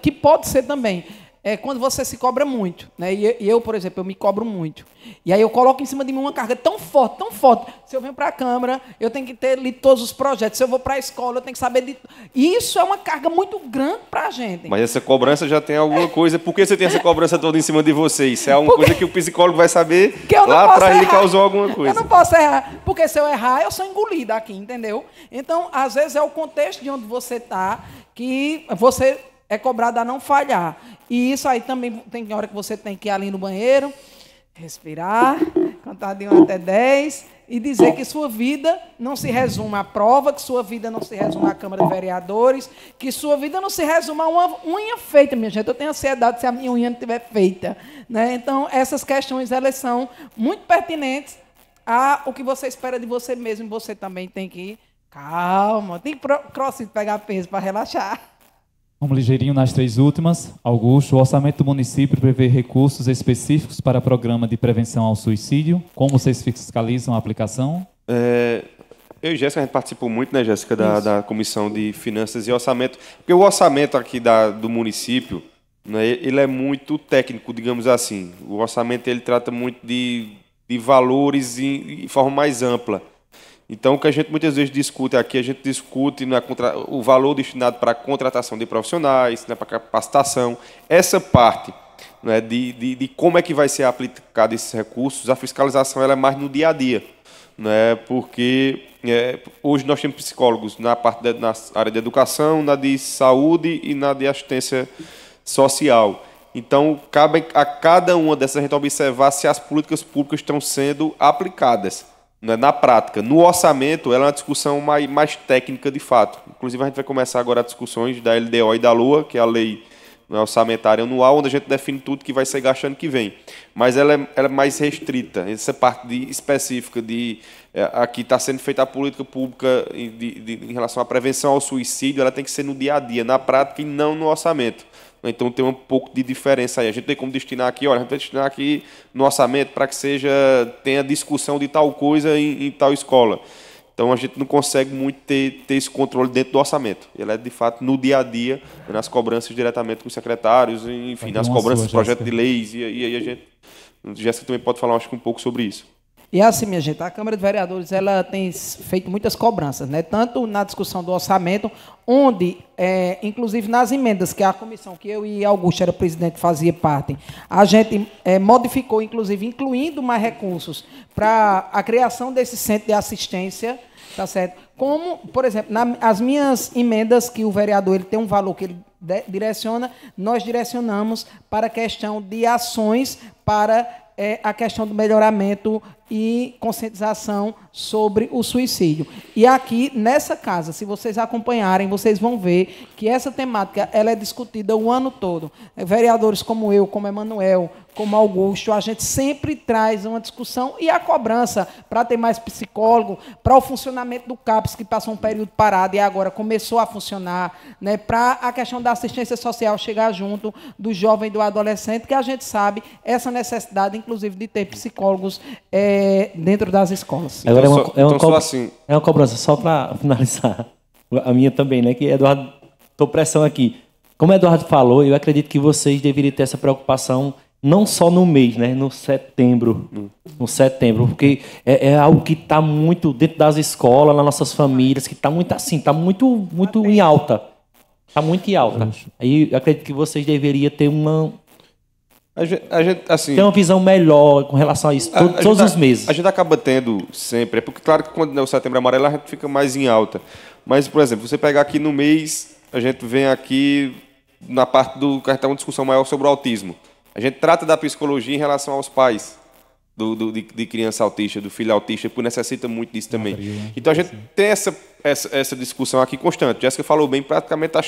que pode ser também. É quando você se cobra muito. Né? E eu, por exemplo, eu me cobro muito. E aí eu coloco em cima de mim uma carga tão forte, tão forte. Se eu venho para a Câmara, eu tenho que ter lido todos os projetos. Se eu vou para a escola, eu tenho que saber de... Isso é uma carga muito grande para a gente. Mas essa cobrança já tem alguma coisa. Por que você tem essa cobrança toda em cima de você? Isso é alguma coisa que o psicólogo vai saber que lá atrás ele causou alguma coisa. Eu não posso errar. Porque se eu errar, eu sou engolida aqui, entendeu? Então, às vezes, é o contexto de onde você está que você é cobrado a não falhar. E isso aí também tem hora que você tem que ir ali no banheiro, respirar, contar de 1 até 10 e dizer que sua vida não se resume à prova, que sua vida não se resume à Câmara de Vereadores, que sua vida não se resume a uma unha feita, minha gente. Eu tenho ansiedade se a minha unha não estiver feita. Né? Então, essas questões, elas são muito pertinentes ao que você espera de você mesmo. Você também tem que ir calma, tem que crossfit pegar peso para relaxar. Vamos ligeirinho nas 3 últimas. Augusto, o orçamento do município prevê recursos específicos para programa de prevenção ao suicídio. Como vocês fiscalizam a aplicação? Eu e Jéssica, a gente participou muito, né, Jéssica, da Comissão de Finanças e Orçamento. Porque o orçamento aqui do município, né, ele é muito técnico, digamos assim. O orçamento ele trata muito de valores de forma mais ampla. Então, o que a gente muitas vezes discute aqui, a gente discute o valor destinado para a contratação de profissionais, né, para capacitação. Essa parte, né, de como é que vai ser aplicado esses recursos, a fiscalização ela é mais no dia a dia. Né, porque hoje nós temos psicólogos na área de educação, na de saúde e na de assistência social. Então, cabe a cada uma dessas a gente observar se as políticas públicas estão sendo aplicadas. Na prática. No orçamento, ela é uma discussão mais técnica, de fato. Inclusive, a gente vai começar agora as discussões da LDO e da LOA, que é a Lei não é orçamentária anual, onde a gente define tudo que vai ser gastando que vem. Mas ela é mais restrita. Essa parte específica de aqui está sendo feita a política pública em relação à prevenção ao suicídio, ela tem que ser no dia a dia, na prática e não no orçamento. Então tem um pouco de diferença aí. A gente tem como destinar aqui, olha, a gente vai destinar aqui no orçamento para que tenha discussão de tal coisa em tal escola. Então a gente não consegue muito ter esse controle dentro do orçamento. Ele é de fato no dia a dia, nas cobranças diretamente com os secretários, enfim, nas cobranças de projetos de leis. E aí a gente. Jéssica também pode falar, acho que um pouco sobre isso. E assim, minha gente, a Câmara de Vereadores ela tem feito muitas cobranças, né? Tanto na discussão do orçamento, onde, inclusive nas emendas, que é a comissão que eu e Augusto era presidente fazia parte, a gente modificou, inclusive, incluindo mais recursos para a criação desse centro de assistência, tá certo? Como, por exemplo, as minhas emendas, que o vereador ele tem um valor que ele direciona, nós direcionamos para a questão de ações para a questão do melhoramento e conscientização sobre o suicídio. E aqui, nessa casa, se vocês acompanharem, vocês vão ver que essa temática ela é discutida o ano todo. Vereadores como eu, como Emanuel, como Augusto, a gente sempre traz uma discussão e a cobrança para ter mais psicólogo, para o funcionamento do CAPS, que passou um período parado e agora começou a funcionar, né, para a questão da assistência social chegar junto do jovem e do adolescente, que a gente sabe essa necessidade, inclusive, de ter psicólogos dentro das escolas. Agora Assim. É uma cobrança, só para finalizar, a minha também, né, que Eduardo, estou pressão aqui. Como o Eduardo falou, eu acredito que vocês deveriam ter essa preocupação não só no mês, né? No setembro, porque é algo que está muito dentro das escolas, nas nossas famílias, que está muito assim, está muito em alta. Está muito em alta. Aí eu acredito que vocês deveriam ter A gente, assim, ter uma visão melhor com relação a isso, todos os meses. A gente acaba tendo sempre, porque claro que quando é o Setembro Amarelo a gente fica mais em alta. Mas, por exemplo, você pegar aqui no mês, a gente vem aqui na parte do que a gente tem uma discussão maior sobre o autismo. A gente trata da psicologia em relação aos pais de criança autista, do filho autista, porque necessita muito disso também. Então a gente tem essa discussão aqui constante. Jéssica falou bem, praticamente a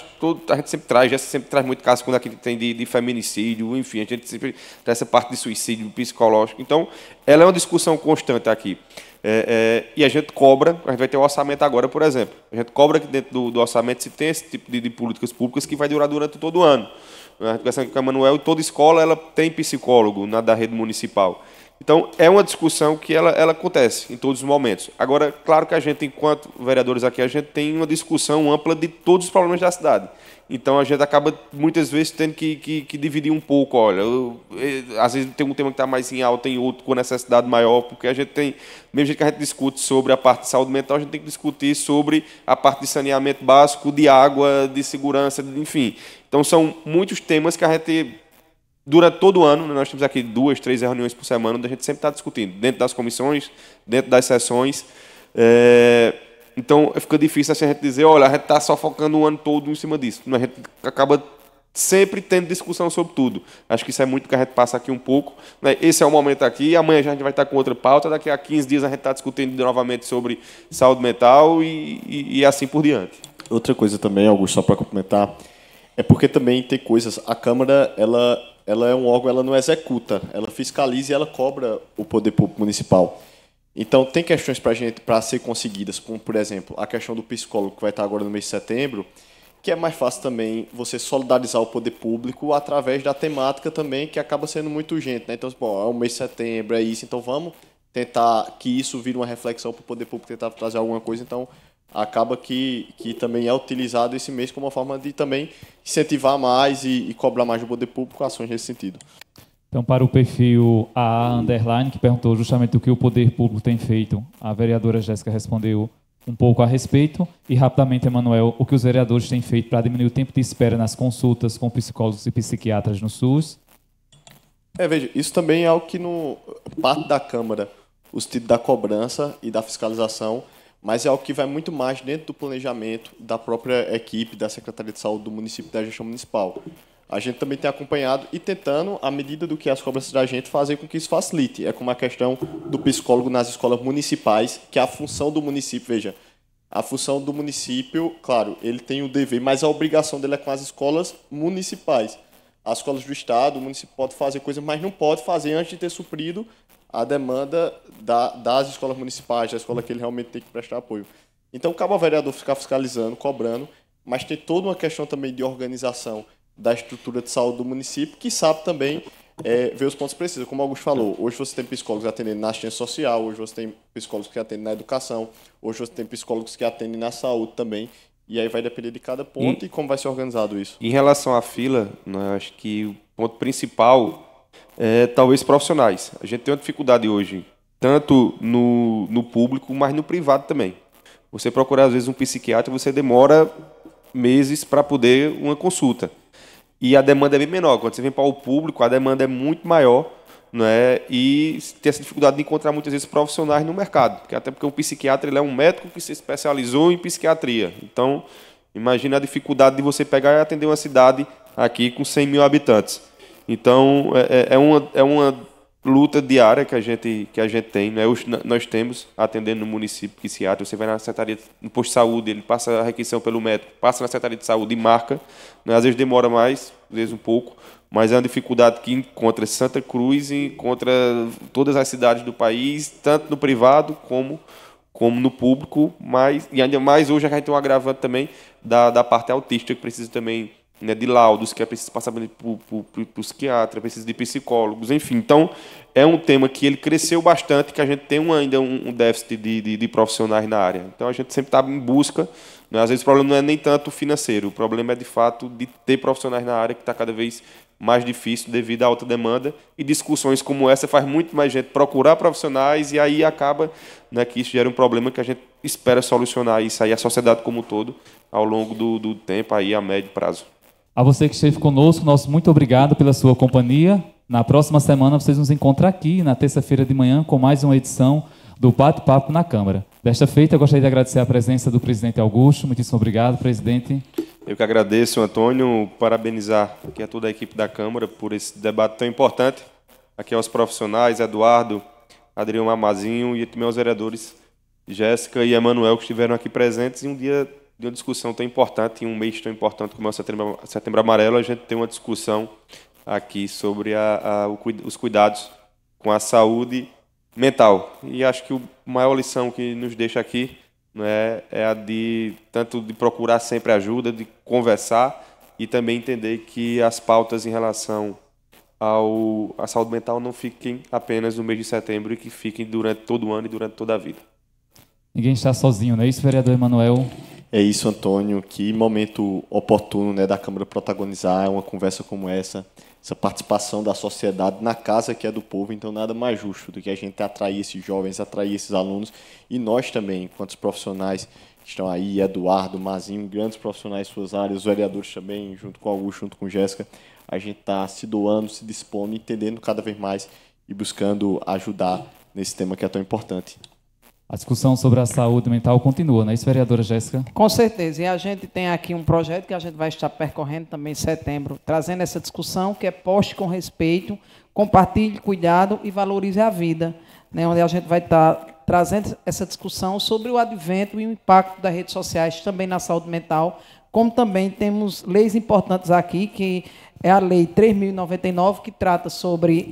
gente sempre traz, Jéssica sempre traz muito caso quando aqui tem de feminicídio, enfim, a gente sempre traz essa parte de suicídio psicológico. Então, ela é uma discussão constante aqui. E a gente cobra, a gente vai ter o orçamento agora, por exemplo. A gente cobra que dentro do orçamento se tem esse tipo de políticas públicas que vai durar durante todo o ano. A gente conversa com o Emanuel, e toda escola ela tem psicólogo da rede municipal. Então, é uma discussão que ela acontece em todos os momentos. Agora, claro que a gente, enquanto vereadores aqui, a gente tem uma discussão ampla de todos os problemas da cidade. Então, a gente acaba, muitas vezes, tendo que dividir um pouco. Olha, às vezes tem um tema que está mais em alta, tem outro com necessidade maior, porque a gente tem, mesmo que a gente discute sobre a parte de saúde mental, a gente tem que discutir sobre a parte de saneamento básico, de água, de segurança, enfim. Então, são muitos temas que a gente, durante todo o ano, nós temos aqui 2, 3 reuniões por semana, onde a gente sempre está discutindo, dentro das comissões, dentro das sessões. Então, fica difícil assim, a gente dizer, olha, a gente está só focando o ano todo em cima disso. A gente acaba sempre tendo discussão sobre tudo. Acho que isso é muito que a gente passa aqui um pouco. Né? Esse é o momento aqui, amanhã já a gente vai estar com outra pauta, daqui a 15 dias a gente está discutindo novamente sobre saúde mental e assim por diante. Outra coisa também, Augusto, só para complementar, é porque também tem coisas, a Câmara, ela é um órgão, ela não executa, ela fiscaliza e ela cobra o poder público municipal. Então, tem questões para ser conseguidas, como, por exemplo, a questão do psicólogo, que vai estar agora no mês de setembro, que é mais fácil também você solidarizar o poder público através da temática também, que acaba sendo muito urgente. Né? Então, bom, é o mês de setembro, é isso, então vamos tentar que isso vire uma reflexão para o poder público tentar trazer alguma coisa. Então, acaba que também é utilizado esse mês como uma forma de também incentivar mais e cobrar mais do poder público ações nesse sentido. Então, para o perfil AA Underline, que perguntou justamente o que o poder público tem feito, a vereadora Jéssica respondeu um pouco a respeito. E, rapidamente, Emanuel, o que os vereadores têm feito para diminuir o tempo de espera nas consultas com psicólogos e psiquiatras no SUS? Veja, isso também é algo que, no parte da Câmara, o sentido da cobrança e da fiscalização, mas é algo que vai muito mais dentro do planejamento da própria equipe da Secretaria de Saúde do município e da gestão municipal. A gente também tem acompanhado e tentando, à medida do que as cobranças da gente, fazer com que isso facilite. É como a questão do psicólogo nas escolas municipais, que é a função do município. Veja, a função do município, claro, ele tem o dever, mas a obrigação dele é com as escolas municipais. as escolas do Estado, o município pode fazer coisas, mas não pode fazer antes de ter suprido a demanda das escolas municipais, da escola que ele realmente tem que prestar apoio. Então, cabe ao vereador ficar fiscalizando, cobrando, mas tem toda uma questão também de organização da estrutura de saúde do município, que sabe também ver os pontos precisos. Como o Augusto falou, hoje você tem psicólogos atendendo na assistência social, hoje você tem psicólogos que atendem na educação, hoje você tem psicólogos que atendem na saúde também, e aí vai depender de cada ponto e como vai ser organizado isso. Em relação à fila, né, acho que o ponto principal é talvez profissionais. A gente tem uma dificuldade hoje, tanto no público, mas no privado também. Você procurar, às vezes, um psiquiatra, você demora meses para poder uma consulta. E a demanda é bem menor. Quando você vem para o público, a demanda é muito maior, né? E tem essa dificuldade de encontrar, muitas vezes, profissionais no mercado. Até porque um psiquiatra ele é um médico que se especializou em psiquiatria. Então, imagina a dificuldade de você pegar e atender uma cidade aqui com 100 mil habitantes. Então, é uma luta diária que a gente tem, né? Nós temos atendendo no município psiquiatra. Você vai na secretaria, no posto de saúde, ele passa a requisição pelo médico, passa na secretaria de saúde e marca, né? Às vezes demora mais, às vezes um pouco, mas é uma dificuldade que encontra Santa Cruz e encontra todas as cidades do país, tanto no privado como no público, e ainda mais hoje a gente tem um agravante também da parte autista, que precisa também, né, de laudos, que é preciso passar por psiquiatra, precisa de psicólogos, enfim. Então, é um tema que ele cresceu bastante, que a gente tem ainda um déficit de profissionais na área. Então, a gente sempre está em busca, né? Às vezes o problema não é nem tanto financeiro, o problema é, de fato, de ter profissionais na área, que está cada vez mais difícil devido à alta demanda, e discussões como essa faz muito mais gente procurar profissionais, e aí acaba, né, que isso gera um problema que a gente espera solucionar isso aí, a sociedade como um todo, ao longo do tempo, aí, a médio prazo. A você que esteve conosco, nosso muito obrigado pela sua companhia. Na próxima semana vocês nos encontram aqui, na terça-feira de manhã, com mais uma edição do Bate-Papo na Câmara. Desta feita, eu gostaria de agradecer a presença do presidente Augusto. Muitíssimo obrigado, presidente. Eu que agradeço, Antônio, parabenizar aqui a toda a equipe da Câmara por esse debate tão importante. Aqui aos profissionais, Eduardo, Adriano Mamazinho, e também aos vereadores Jéssica e Emanuel, que estiveram aqui presentes em um dia de uma discussão tão importante, em um mês tão importante como é o Setembro Amarelo. A gente tem uma discussão aqui sobre os cuidados com a saúde mental. E acho que a maior lição que nos deixa aqui, né, é a tanto de procurar sempre ajuda, de conversar e também entender que as pautas em relação à saúde mental não fiquem apenas no mês de setembro e que fiquem durante todo o ano e durante toda a vida. Ninguém está sozinho, não é isso, vereador Emanuel? É isso, Antônio. Que momento oportuno, né, da Câmara protagonizar uma conversa como essa participação da sociedade na casa que é do povo. Então, nada mais justo do que a gente atrair esses jovens, atrair esses alunos, e nós também, enquanto profissionais que estão aí, Eduardo, Mazinho, grandes profissionais em suas áreas, os vereadores também, junto com o Augusto, junto com Jéssica, a gente está se doando, se dispondo, entendendo cada vez mais e buscando ajudar nesse tema que é tão importante. A discussão sobre a saúde mental continua, não é isso, vereadora Jéssica? Com certeza. E a gente tem aqui um projeto que a gente vai estar percorrendo também em setembro, trazendo essa discussão, que é Poste com Respeito, Compartilhe, Cuidado e Valorize a Vida, né, onde a gente vai estar trazendo essa discussão sobre o advento e o impacto das redes sociais também na saúde mental, como também temos leis importantes aqui, que é a Lei 3.099, que trata sobre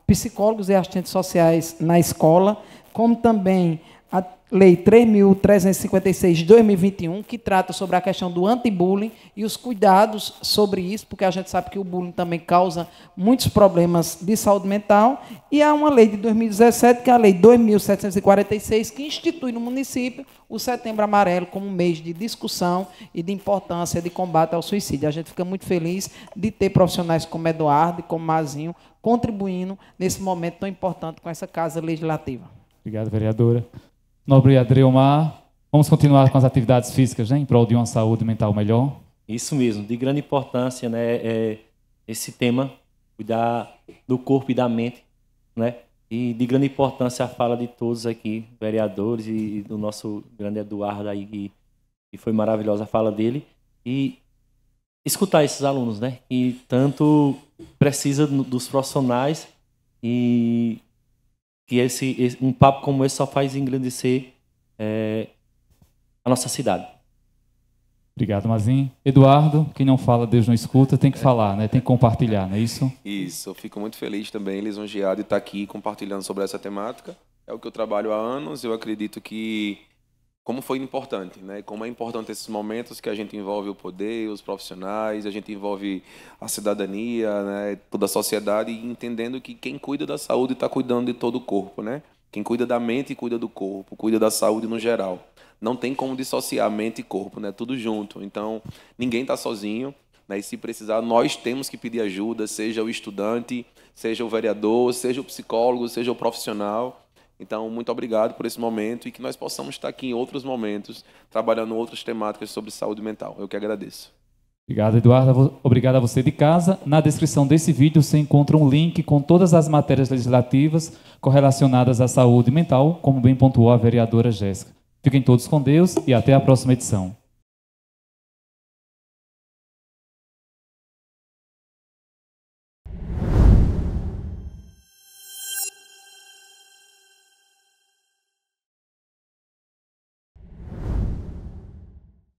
psicólogos e assistentes sociais na escola, como também a Lei 3.356 de 2021, que trata sobre a questão do anti-bullying e os cuidados sobre isso, porque a gente sabe que o bullying também causa muitos problemas de saúde mental. E há uma lei de 2017, que é a Lei 2.746, que institui no município o Setembro Amarelo como um mês de discussão e de importância de combate ao suicídio. A gente fica muito feliz de ter profissionais como Eduardo e como Mazinho contribuindo nesse momento tão importante com essa Casa Legislativa. Obrigado, vereadora. Nobre Adriomar, vamos continuar com as atividades físicas, né, em prol de uma saúde mental melhor? Isso mesmo, de grande importância, né, esse tema, cuidar do corpo e da mente, né, e de grande importância a fala de todos aqui, vereadores, e do nosso grande Eduardo aí, que foi maravilhosa a fala dele, e escutar esses alunos, né, que tanto precisa dos profissionais, e que um papo como esse só faz engrandecer a nossa cidade. Obrigado, Mazinho. Eduardo, quem não fala, Deus não escuta, tem que falar, né? Tem que compartilhar, não é isso? Isso, eu fico muito feliz também, lisonjeado de estar aqui compartilhando sobre essa temática. É o que eu trabalho há anos, eu acredito que como foi importante, né? Como é importante esses momentos que a gente envolve o poder, os profissionais, a gente envolve a cidadania, né? Toda a sociedade, entendendo que quem cuida da saúde está cuidando de todo o corpo, né? Quem cuida da mente cuida do corpo, cuida da saúde no geral. Não tem como dissociar mente e corpo, né? Tudo junto. Então, ninguém está sozinho, né? E se precisar, nós temos que pedir ajuda, seja o estudante, seja o vereador, seja o psicólogo, seja o profissional. Então, muito obrigado por esse momento e que nós possamos estar aqui em outros momentos, trabalhando outras temáticas sobre saúde mental. Eu que agradeço. Obrigado, Eduardo. Obrigado a você de casa. Na descrição desse vídeo você encontra um link com todas as matérias legislativas correlacionadas à saúde mental, como bem pontuou a vereadora Jéssica. Fiquem todos com Deus e até a próxima edição.